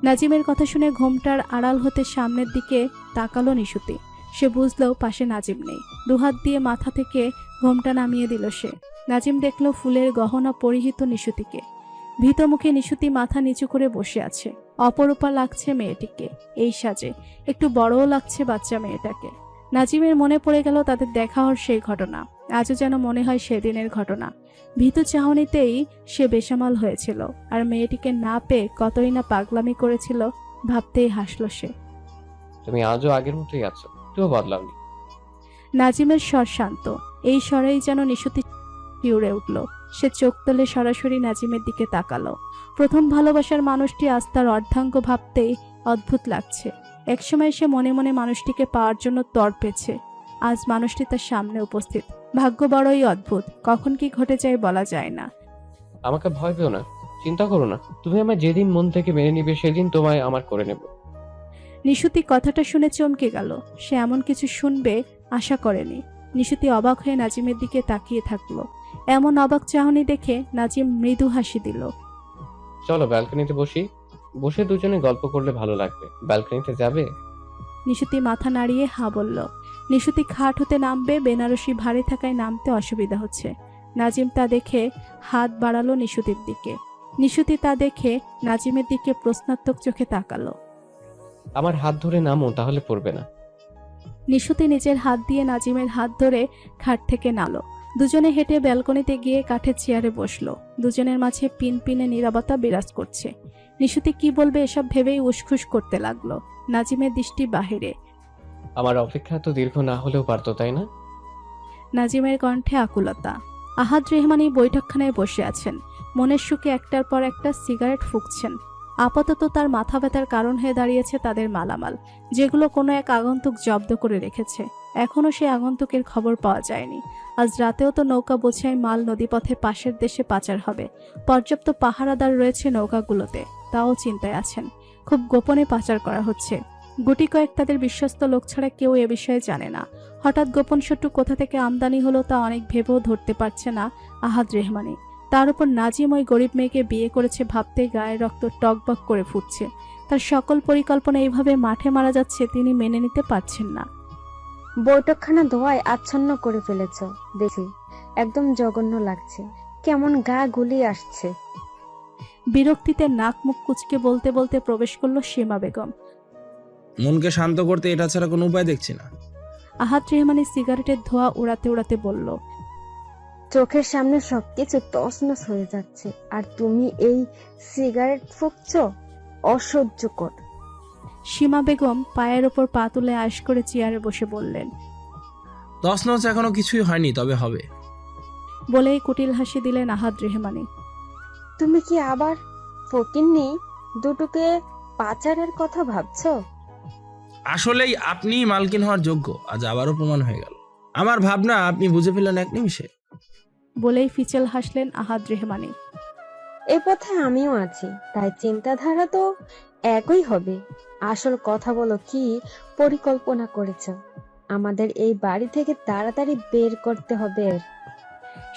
নাজিমের কথা শুনে ঘোমটার আড়াল হতে সামনের দিকে তাকালো নিশুতি। সে বুঝলো পাশে নাজিম নেই। দুহাত দিয়ে মাথা থেকে ঘোমটা নামিয়ে দিল সে। নাজিম দেখলো ফুলের গহনা পরিহিত নিশুতিকে। ভীত মুখে নিশুতি মাথা নিচু করে বসে আছে। অপরূপা লাগছে মেয়েটিকে এই সাজে, একটু বড়ও লাগছে বাচ্চা মেয়েটাকে। নাজিমের মনে পড়ে গেল তাদের দেখা হওয়ার সেই ঘটনা। আজও যেন মনে হয় সেদিনের ঘটনা। ভীত চাহনিতেই সে বেসামাল হয়েছিল, আর মেয়েটিকে না পেয়ে কতই না পাগলামি করেছিল ভাবতেই হাসলো সে।
তুমি আজও আগের মতোই আছো, তুইও বদলাওনি।
নাজিমের স্বর শান্ত, এই স্বরেই যেন নিশুতি শিউরে উঠল। সে চোখ তুলে সরাসরি নাজিমের দিকে তাকালো। প্রথম ভালোবাসার মানুষটি আজ তার অর্ধাঙ্গ ভাবতেই অদ্ভুত লাগছে। একসময় সে মনে মনে মানুষটিকে পাওয়ার জন্য তড়পেছে। আজ মানুষটি তার সামনে উপস্থিত। ভাগ্য বড়ই অদ্ভুত, কখন কি ঘটে যায় বলা যায় না।
আমাকে ভয় পেও না, চিন্তা করো না। তুমি আমায় যেদিন মন থেকে মেনে নিবে সেদিন তোমায় আমার করে নেব।
নিশুতি কথাটা শুনে চমকে গেল। সে এমন কিছু শুনবে আশা করেনি। নিশুতি অবাক হয়ে নাজিমের দিকে তাকিয়ে থাকলো। এমন অবাক চাহনি দেখে নাজিম মৃদু হাসি দিল।
চলো ব্যালকনিতে বসি, বসে দুজনে গল্প করলে ভালো লাগবে। ব্যালকনিতে যাবে?
নিশুতি মাথা নাড়িয়ে হা বলল। নিশুতি খাট হতে নামবে, বেনারসি ভারী থাকায় নামতে অসুবিধা হচ্ছে। নাজিম তা দেখে হাত বাড়ালো নিশুতির দিকে। নিশুতি তা দেখে নাজিমের দিকে প্রশ্নাত্মক চোখে তাকালো।
আমার হাত ধরে নামো, তাহলে পড়বে না।
নিশুতি নিজের হাত দিয়ে নাজিমের হাত ধরে খাট থেকে নামলো। দুজনে হেঁটে ব্যালকনিতে গিয়ে কাঠের চেয়ারে বসলো। দুজনের মাঝে পিনপিনে নীরবতা বিরাজ করছে। নিশুতি কি বলবে এসব ভেবেই উসখুস করতে লাগলো। নাজিমের দৃষ্টি বাহিরে।
আমার অপেক্ষা তো দীর্ঘ না হলেও পারতো, তাই না?
নাজিমের কণ্ঠে আকুলতা। আহাদ রেহমানি বৈঠকখানায় বসে আছেন। মনের সুখে একটার পর একটা সিগারেট ফুঁকছেন। আপাতত তার মাথা ব্যথার কারণ হয়ে দাঁড়িয়েছে তাদের মালামাল, যেগুলো কোনো এক আগন্তুক জব্দ করে রেখেছে। এখনও সেই আগন্তুকের খবর পাওয়া যায়নি। আজ রাতেও তো নৌকা বোঝাই মাল নদীপথে পাশের দেশে পাচার হবে। পর্যাপ্ত পাহারাদার রয়েছে নৌকাগুলোতে, তাও চিন্তায় আছেন। খুব গোপনে পাচার করা হচ্ছে। গুটি কয়েক তাদের বিশ্বস্ত লোক ছাড়া কেউ এ বিষয়ে জানে না। হঠাৎ গোপন শত্রু কোথা থেকে আমদানি হলো তা অনেক ভেবেও ধরতে পারছে না আহাদ রেহমানি। তার উপর নাজিম ওই গরিব মেয়েকে বিয়ে করেছে ভাবতে গায়ের রক্ত টকবক করে ফুটছে। তার সকল পরিকল্পনা এইভাবে মাঠে মারা যাচ্ছে, তিনি মেনে নিতে পারছেন না।
বৈঠকখানা ধোঁয়ায় আচ্ছন্ন করে ফেলেছ দেখি, একদম জঘন্য লাগছে। কেমন গা গুলিয়ে আসছে।
বিরক্তিতে নাক মুখ কুচকে বলতে বলতে প্রবেশ করলো সীমা বেগম।
মনকে শান্ত করতে এটা ছাড়া কোনো উপায় দেখছি না।
আহাদ রেহমানি সিগারেটের ধোঁয়া উড়াতে উড়াতে বলল,
চোখের সামনে সবকিছু তছনছ হয়ে যাচ্ছে, আর তুমি এই সিগারেট ফুঁকছ? অসহ্যকর।
সীমা বেগম পায়ের ওপর পা তুলে আশ করে চেয়ারে বসে বললেন,
তছনছ এখনো কিছুই হয়নি, তবে হবে।
বলেই কুটিল হাসি দিলেন আহাদ রেহমানি।
তুমি কি আবার ফকিন্নি দুটোকে পাচারের কথা ভাবছো?
আসলেই আপনি মালকিন হওয়ার যোগ্য, আজ আবারও প্রমাণ হয়ে গেল। আমার ভাবনা আপনি বুঝে ফেললেন এক নিমিষে।
বলেই ফিচেল হাসলেন আহাদ রেহমানি।
এ পথে আমিও আছি, তাই চিন্তাধারা তো একই হবে। আসল কথা বলো, কি পরিকল্পনা করেছ? আমাদের এই বাড়ি থেকে তাড়াতাড়ি বের করতে হবে।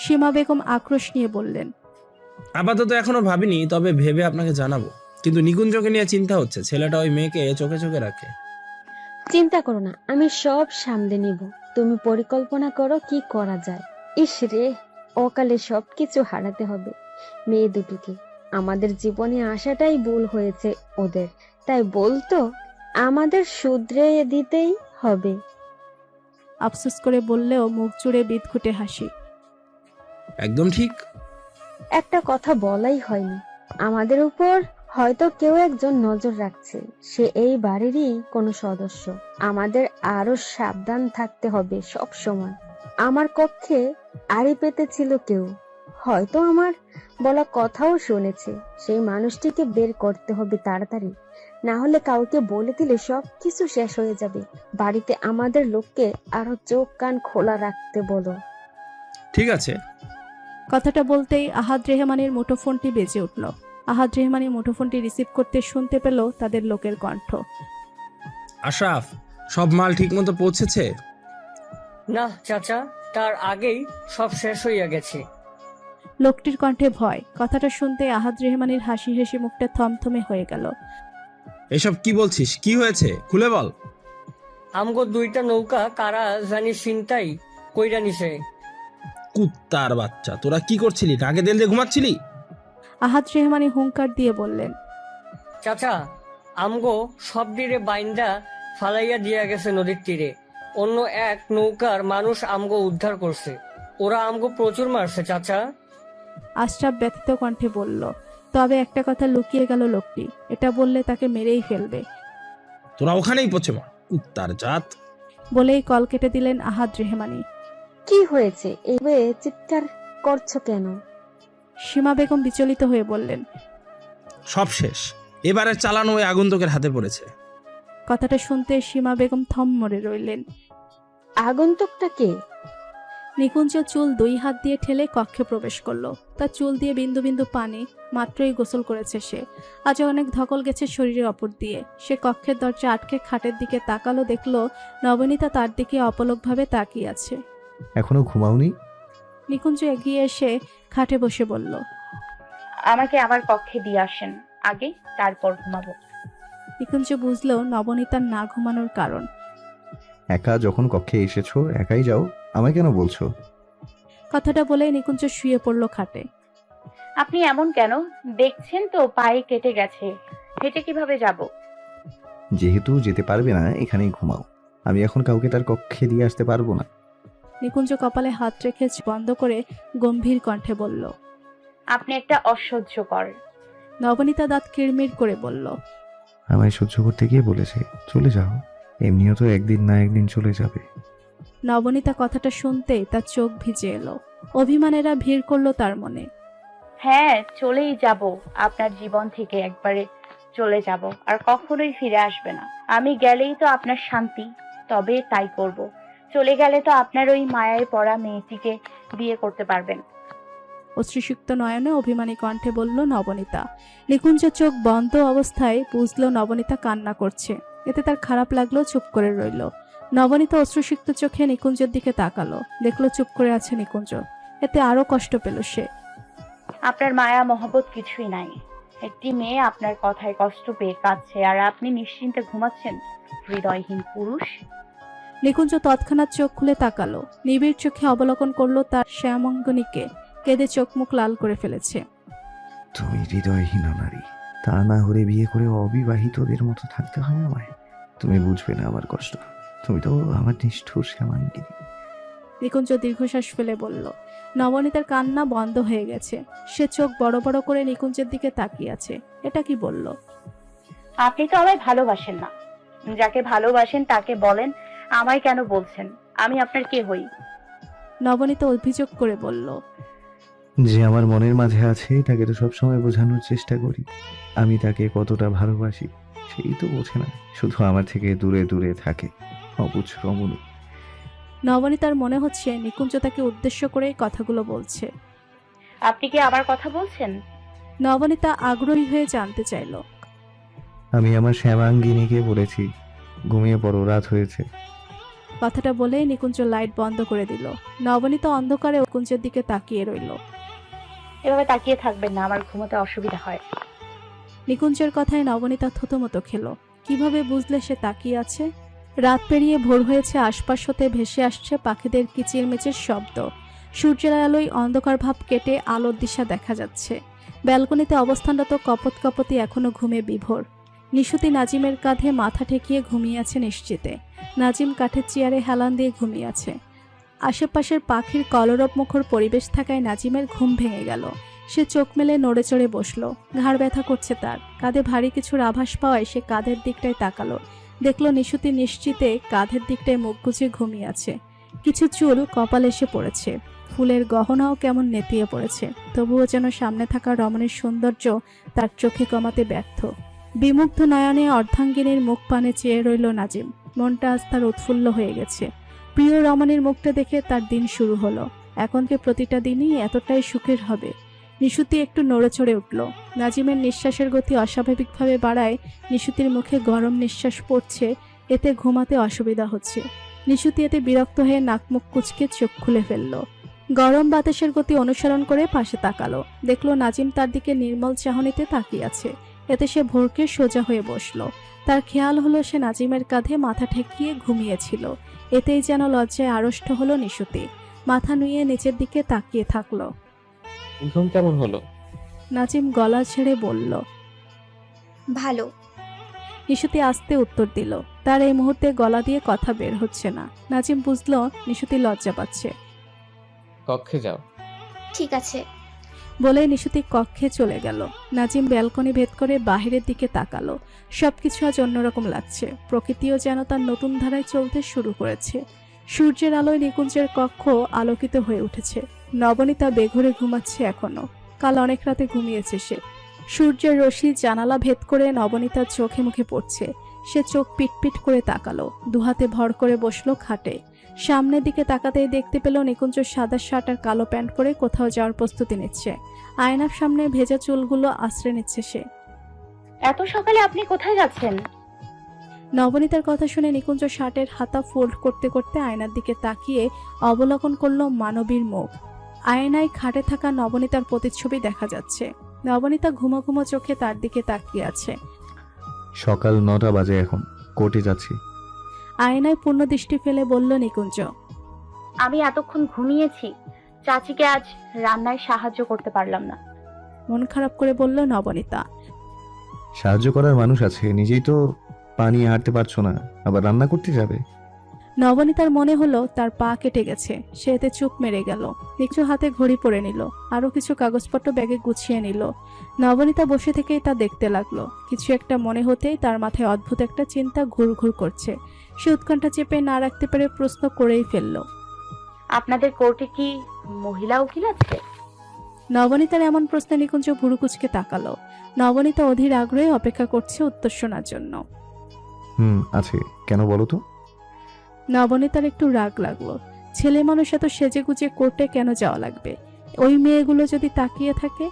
সীমা বেগম আক্রোশ নিয়ে বললেন,
আপাতত এখনো ভাবিনি, তবে ভেবে আপনাকে জানাবো। কিন্তু নিকুঞ্জকে নিয়ে চিন্তা হচ্ছে। ছেলেটা ওই মেয়েকে চোখে চোখে রাখে।
চিন্তা করো না, আমি সব সামলে নিব। তুমি পরিকল্পনা করো কি করা যায়। ইস রে, অকালে সবকিছু হারাতে হবে মেয়ে দুটোকে। আমাদের জীবনে আসাটাই ভুল হয়েছে ওদের, তাই বলতো আমাদের শুধরে দিতেই হবে।
আফসোস করে বললেও মুখ জুড়ে বিদঘুটে হাসি।
একদম ঠিক।
একটা কথা বলাই হয়নি, আমাদের উপর হয়তো কেউ একজন নজর রাখছে। সে এই বাড়িরই কোনো সদস্য। আমাদের আরো সাবধান থাকতে হবে সব সময়। আমার কক্ষে আড়ি পেতে ছিল কেউ, হয়তো আমার বলা কথাও শুনেছে। সেই মানুষটিকে বের করতে হবে তাড়াতাড়ি, না হলে কাউকে বলে দিলে সব কিছু শেষ হয়ে যাবে। বাড়িতে আমাদের লোককে আরো চোখ কান খোলা রাখতে বলো।
ঠিক আছে।
কথাটা বলতেই আহাদ রেহমানের মুঠোফোনটি বেজে উঠল। আহাদ রেহমানি মুঠোফোনটি রিসিভ করতে শুনতে পেল তাদের লোকের কণ্ঠ।
আশরাফ, সব মাল ঠিকমতো পৌঁছেছে?
না চাচা, তার আগেই সব শেষ হইয়া গেছে।
লোকটির কণ্ঠে ভয়। কথাটা শুনতে আহাদ রেহমানের হাসি হাসি মুখটা থমথমে হয়ে গেল।
এসব কি বলছিস? কি হয়েছে খুলে বল।
আমগো 2টা নৌকা কারা জানি ছিনতাই কইরা নিছে।
কুত্তার বাচ্চা, তোরা কি করছিলি? নাকে তেল দিয়ে ঘুমাচ্ছিলি?
আহাদ রেহমানি হুঙ্কার দিয়ে বললেন,
চাচা, আমগো সব দিরে বাইন্দা ফালাইয়া দিয়া গেছে নদীর তীরে। অন্য এক নৌকার মানুষ আমগো উদ্ধার করছে। ওরা আমগো প্রচুর মারছে চাচা।
আশরাফ ব্যথিত কণ্ঠে বলল, তবে একটা কথা লুকিয়ে গেল লোকটি, এটা বললে তাকে মেরেই ফেলবে।
তোরা ওখানেই পচে মর, কুত্তার জাত।
বলেই কল কেটে দিলেন আহাদ রেহমানি।
কি হয়েছে? এইভাবে চিৎকার করছো কেন?
সীমা বেগম বিচলিত হয়ে বললেন,
সব শেষ, এবারে চালানো ওই আগন্তুকের হাতে পড়েছে।
কথাটা শুনতে সীমা বেগম থম মরে রইলেন।
আগন্তুকটা কে?
নিকুঞ্জ চুল 2 হাত দিয়ে ঠেলে কক্ষে প্রবেশ করলো। তার চুল দিয়ে বিন্দু বিন্দু পানি, মাত্রই গোসল করেছে সে। আজ অনেক ধকল গেছে শরীরের অপর দিয়ে। সে কক্ষের দরজা আটকে খাটের দিকে তাকালো, দেখলো নবনীতা তার দিকে অপলকভাবে তাকিয়ে আছে।
এখনো ঘুমাওনি?
নিকুঞ্জ এগিয়ে এসে খাটে বসে বলল,
আমাকে আমার কক্ষে দিয়ে আসেন আগে, তারপর ঘুমাবো।
নিকুঞ্জ বুঝলো নবনীতার না ঘুমানোর কারণ।
একা যখন কক্ষে এসেছো একাই যাও, আমায় কেন বলছো?
কথাটা বলে নিকুঞ্জ শুয়ে পড়ল খাটে।
আপনি এমন কেন? দেখছেন তো পায়ে কেটে গেছে, হেঁটে কিভাবে যাব?
যেহেতু যেতে পারবে না, এখানেই ঘুমাও। আমি এখন কাউকে তার কক্ষে দিয়ে আসতে পারবো না।
নিকুঞ্জ কপালে হাত রেখে বন্ধ করে গম্ভীর কণ্ঠে বলল,
আপনি একটা অসহ্যকর।
নবনীতা দাঁত কিরমির করে বলল,
আমায় সহ্য করতে গিয়ে বলেছে চলে যাও, এমনিও তো একদিন না একদিন চলে যাবে।
নবনীতা কথাটা শুনতেই তার চোখ ভিজে এলো। অভিমানেরা ভিড় করলো তার মনে।
হ্যাঁ, চলেই যাব, আপনার জীবন থেকে একবারে চলে যাব, আর কখনোই ফিরে আসবে না। আমি গেলেই তো আপনার শান্তি, তবে তাই করব। চলে গেলে তো আপনার ওই মায়ায় পড়া মেয়েটিকে বিয়ে করতে পারবেন।
অশ্রুসিক্ত নয়নে অভিমানী কণ্ঠে বলল নবনীতা। নিকুঞ্জ চোখ বন্ধ অবস্থায় বুঝলো নবনীতা কান্না করছে। এতে তার খারাপ লাগলো, চুপ করে রইল। নবনীতা অশ্রুসিক্ত চোখে নিকুঞ্জের দিকে তাকালো, দেখলো চুপ করে আছে নিকুঞ্জ। এতে আরো কষ্ট পেল সে।
আপনার মায়া মহব্বত কিছুই নাই। একটি মেয়ে আপনার কথায় কষ্ট পেয়ে কাঁদছে, আর আপনি নিশ্চিন্তে ঘুমাচ্ছেন। হৃদয়হীন পুরুষ।
নিকুঞ্জ তৎক্ষণাৎ চোখ খুলে তাকালো, নিবিড় চোখে অবলোকন করলো তার শ্যামঙ্গনীকে। কেঁদে চোখ মুখ লাল করে ফেলেছে।
তুমি হৃদয়হীন নারী, তা না হলে বিয়ে করে অবিবাহিতদের মতো থাকতে হয় আমায়? তুমি বুঝবে না আমার কষ্ট, তুমি তো আমার নিষ্ঠুর শ্যামাঙ্গিনী।
নিকুঞ্জ দীর্ঘশ্বাস ফেলে বলল। নবনীতার কান্না বন্ধ হয়ে গেছে। সে চোখ বড় বড় করে নিকুঞ্জের দিকে তাকিয়ে আছে। এটা কি বলল?
আপনি তো আমায় ভালোবাসেন না। যাকে ভালোবাসেন তাকে বলেন, আমায় কেন বলছেন? আমি আপনার কে হই?
নবনীতা অভিযোগ করে বলল,
যে আমার মনের মাঝে আছে তাকে তো সবসময় বোঝানোর চেষ্টা করি আমি তাকে কতটা ভালোবাসি। সেই তো বোঝে না, শুধু আমার থেকে দূরে দূরে থাকে। অবুঝ রমণী।
নবনীতার মনে হচ্ছে নিকুঞ্জ তাকে উদ্দেশ্য করেই কথাগুলো বলছে।
আপনি কি আবার কথা বলছেন?
নবনীতা আগ্রহী হয়ে জানতে চাইল।
আমি আমার শ্যামাঙ্গিনীকে বলেছি ঘুমিয়ে পড়ো, রাত হয়েছে।
কথাটা বলে নিকুঞ্জ লাইট বন্ধ করে দিল। নবনীতা অন্ধকারে নিকুঞ্জের দিকে তাকিয়ে রইল।
এভাবে তাকিয়ে থাকবেন না, আমার ঘুমোতে অসুবিধা হয়।
নিকুঞ্জের কথায় নবনীতা থতমতো খেলো। কিভাবে বুঝলে সে তাকিয়ে আছে? রাত পেরিয়ে ভোর হয়েছে, আশপাশ হতে ভেসে আসছে পাখিদের কিচিরমিচির শব্দ। সূর্যের আলোয় অন্ধকার ভাব কেটে আলোর দিশা দেখা যাচ্ছে। ব্যালকনিতে অবস্থানরত কপত কপতি এখনো ঘুমে বিভোর। নিশুতি নাজিমের কাঁধে মাথা ঠেকিয়ে ঘুমিয়ে আছে নিশ্চিতে। নাজিম কাঠের চেয়ারে হেলান দিয়ে ঘুমিয়ে আছে। আশেপাশের পাখির কলরব মুখর পরিবেশ থাকায় নাজিমের ঘুম ভেঙে গেল। সে চোখ মেলে নড়ে চড়ে বসলো। ঘাড় ব্যথা করছে তার। কাঁধে ভারী কিছুর আভাস পাওয়ায় সে কাঁধের দিকটায় তাকালো। দেখলো নিশুতি নিশ্চিতে কাঁধের দিকটায় মুখ গুজে ঘুমিয়ে আছে। কিছু চুল কপালে এসে পড়েছে। ফুলের গহনাও কেমন নেতিয়ে পড়েছে, তবুও যেন সামনে থাকা রমণীর সৌন্দর্য তার চোখে কমাতে ব্যর্থ। বিমুগ্ধ নয়নে অর্ধাঙ্গিনীর মুখ পানে চেয়ে রইল নাজিম। মনটা আজ তার উৎফুল্ল হয়ে গেছে। প্রিয় রমণীর মুখটা দেখে তার দিন শুরু হলো। এখনকে প্রতিটা দিনই এতটাই সুখের হবে। নিশুতি একটু নড়েচড়ে উঠল। নাজিমের নিঃশ্বাসের গতি অস্বাভাবিকভাবে বাড়ায় নিশুতির মুখে গরম নিঃশ্বাস পড়ছে, এতে ঘুমাতে অসুবিধা হচ্ছে। নিশুতি এতে বিরক্ত হয়ে নাক মুখ কুঁচকে চোখ খুলে ফেলল। গরম বাতাসের গতি অনুসরণ করে পাশে তাকালো, দেখলো নাজিম তার দিকে নির্মল চাহনিতে তাকিয়ে আছে। এতে সে ভোরকে সোজা হয়ে বসলো। তার খেয়াল হলো সে নাজিমের কাঁধে মাথা ঠেকিয়ে ঘুমিয়েছিল। এতেই যেন লজ্জায় আড়ষ্ট হলো নিশুতি। মাথা নুয়ে নিচের দিকে তাকিয়ে থাকলো।
ঘুম কেমন হলো?
নাজিম গলা ছেড়ে বলল।
ভালো।
নিশুতি আস্তে উত্তর দিল। তার এই মুহূর্তে গলা দিয়ে কথা বের হচ্ছে না। নাজিম বুঝলো নিশুতি লজ্জা পাচ্ছে।
কক্ষে যাও।
ঠিক আছে।
বলে নিশুতি কক্ষে চলে গেল। নাজিম ব্যালকনি ভেদ করে বাহিরের দিকে তাকালো। সবকিছু আজ অন্যরকম লাগছে। প্রকৃতিও যেন তার নতুন ধারায় চলতে শুরু করেছে। সূর্যের আলোয় নিকুঞ্জের কক্ষ আলোকিত হয়ে উঠেছে। নবনীতা বেঘরে ঘুমাচ্ছে এখনো। কাল অনেক রাতে ঘুমিয়েছে সে। সূর্যের রশ্মি জানালা ভেদ করে নবনীতার চোখে মুখে পড়ছে। সে চোখ পিটপিট করে তাকালো। দুহাতে ভর করে বসলো খাটে। সামনের দিকে তাকাতেই দেখতে পেল নিকুঞ্জ সাদা শার্ট আর কালো প্যান্ট পরে কোথাও যাওয়ার প্রস্তুতি নিচ্ছে। আয়নার সামনে ভেজা চুলগুলো আশ্রয় নিচ্ছে সে।
এত সকালে আপনি কোথায় যাচ্ছেন?
নবনীতার কথা শুনে নিকুঞ্জ শার্টের হাতা ফোল্ড করতে করতে আয়নার দিকে তাকিয়ে অবলোকন করলো মানবীর মুখ। আয়নায় খাটে থাকা নবনীতার প্রতিচ্ছবি দেখা যাচ্ছে। নবনীতা ঘুমো ঘুমো চোখে তার দিকে তাকিয়ে আছে।
সকাল 9টা বাজে, এখন কোর্টে যাচ্ছি।
আয়নায় পূর্ণ দৃষ্টি ফেলে বলল নিকুঞ্জ।
আমি এতক্ষণ ঘুমিয়েছি, চাচিকে আজ রান্নায় সাহায্য করতে পারলাম না।
মন খারাপ করে বলল নবনীতা।
সাহায্য করার মানুষ আছে, নিজেই তো পানি হাঁটতে পারছো না, আবার রান্না করতে যাবে?
নবনীতার মনে হলো তার পা কেটে গেছে। সে এতে চুপ মেরে গেল। নিচু হাতে ঘড়ি পরে নিল। আরো কিছু কাগজপত্র ব্যাগে গুছিয়ে নিল। নবনীতা বসে থেকেই তা দেখতে লাগলো। কিছু একটা মনে হতেই তার মাথায় অদ্ভুত একটা চিন্তা ঘুরঘুর করছে। সে উৎকণ্ঠা চেপে না রাখতে পেরে প্রশ্ন করেই ফেলল।
আপনাদের কোর্টে কি মহিলা উকিল আছে?
নবনীতার এমন প্রশ্নে নিকুঞ্জ ভুরু কুঁচকে তাকালো। নবনীতা অধীর আগ্রহে অপেক্ষা করছে উত্তর শোনার জন্য।
আছে, কেন বলো তো?
নবনীতার একটু রাগ লাগলো। ছেলে মানুষ এত সেজে গুজে কোর্টে কেন যাওয়া লাগবে? ওই মেয়েগুলো যদি তাকিয়ে থাকে?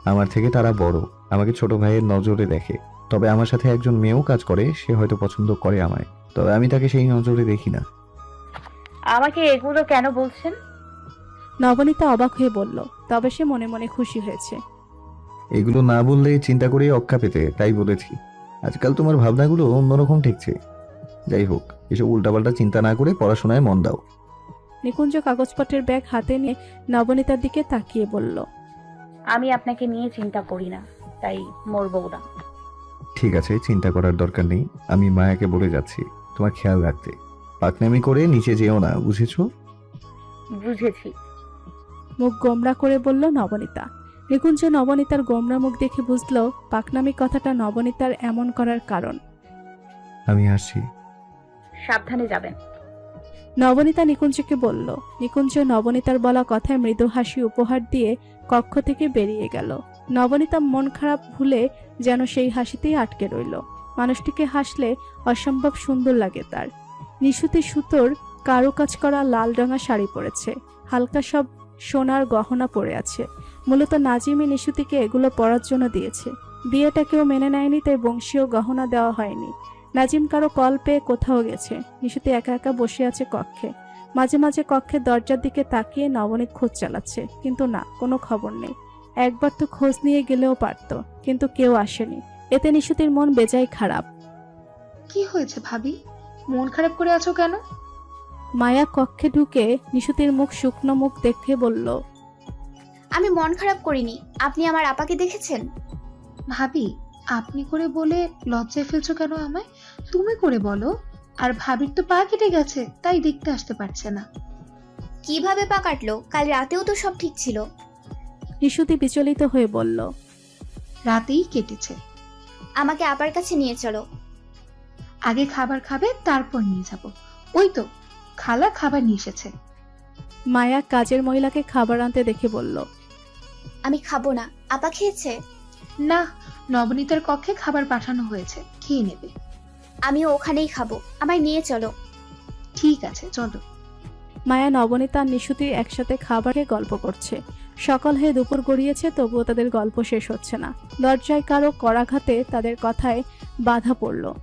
আমার থেকে তারা বড়, আমাকে ছোট ভাইয়ের নজরে দেখে। তবে আমার সাথে একজন মেয়েও কাজ করে, সে হয়তো পছন্দ করে আমায়, তবে আমি তাকে সেই নজরে দেখি না।
আমাকে এগুলো কেন বলছেন?
নবনীতা অবাক হয়ে বলল। তবে সে মনে মনে খুশি হয়েছে।
এগুলো না বললে চিন্তা করে অক্কা পেতে, তাই বলেছি। আজকাল তোমার ভাবনাগুলো অন্যরকম ঠেকছে। যাই হোক, এসব উল্টাপাল্টা চিন্তা না করে পড়াশোনায় মন দাও।
নিকুঞ্জ কাগজপত্রের ব্যাগ হাতে নিয়ে নবনীতার দিকে তাকিয়ে বলল।
আমি আপনাকে নিয়ে চিন্তা করি না, তাই মরবো না।
ঠিক আছে, চিন্তা করার দরকার নেই। আমি মায়াকে বলে যাচ্ছি তোমার খেয়াল রাখতে। পাকনামি করে নিচে যেও না, বুঝেছো?
বুঝেছি।
মুখ গোমরা করে বলল নবনীতা। নিকুঞ্জ নবনীতার গোমরা মুখ দেখে বুঝলো পাকনামি কথাটা নবনীতার এমন করার কারণ।
আমি আসছি।
সাবধানে যাবেন।
নবনীতা নিকুঞ্জকে বলল। নিকুঞ্জ নবনীতার বলা কথায় মৃদু হাসি উপহার দিয়ে কক্ষ থেকে বেরিয়ে গেল। নবনীতা মন খারাপ ভুলে যেন সেই হাসিতেই আটকে রইল। মানুষটিকে হাসলে অসম্ভব সুন্দর লাগে তার। নিশুতি সুতোর কারুকাজ করা লাল রঙা শাড়ি পরেছে। হালকা সব সোনার গহনা পরে আছে। মূলত নাজিমই নিশুতিকে এগুলো পরার জন্য দিয়েছে। বিয়েটা কেউ মেনে নেয়নি, তাই বংশীয় গহনা দেওয়া হয়নি। নাজিম কারো কল পেয়ে কোথাও গেছে। নিশুতি একা একা বসে আছে কক্ষে। মাঝে মাঝে কক্ষের দরজার দিকে তাকিয়ে নবনীত খোঁজ চালাচ্ছে, কিন্তু না, কোনো খবর নেই। একবার তো খোঁজ নিয়ে গেলেও পারত, কিন্তু কেউ আসেনি। এতে নিশুতির মন বেজায় খারাপ।
কি হয়েছে ভাবি, মন খারাপ করে আছো কেন?
মায়া কক্ষে ঢুকে নিশুতির মুখ শুকনো মুখ দেখে বলল।
আমি মন খারাপ করিনি। আপনি আমার আপাকে দেখেছেন?
ভাবি, আপনি করে বলে লজ্জায় ফেলছো কেন আমায়? তুমি করে বলো। আর ভাবির তো পা কেটে গেছে, তাই দেখতে আসতে পারছে না।
কিভাবে পা কাটলো? কাল রাতেও তো সব ঠিক ছিল।
নিশুতি বিচলিত হয়ে বলল।
রাতেই কেটেছে।
আমাকে আপার কাছে নিয়ে চলো।
আগে খাবার খাবে, তারপর নিয়ে যাব। ওই তো খালা খাবার নিয়ে এসেছে।
মায়া কাজের মহিলাকে খাবার আনতে দেখে বলল,
আমি খাবো না। আপা খেয়েছে?
না, নবনীতার কক্ষে খাবার পাঠানো হয়েছে, খেয়ে নেবে।
আমিও ওখানেই খাবো, আমায় নিয়ে চলো।
ঠিক আছে, চলো।
মায়া, নবনীতা আর নিশুতির একসাথে খাবার খেয়ে গল্প করছে। সকাল হয়ে দুপুর গড়িয়েছে, তবুও তাদের গল্প শেষ হচ্ছে না। দরজায় কারো করাঘাতে তাদের কথায় বাধা পড়ল।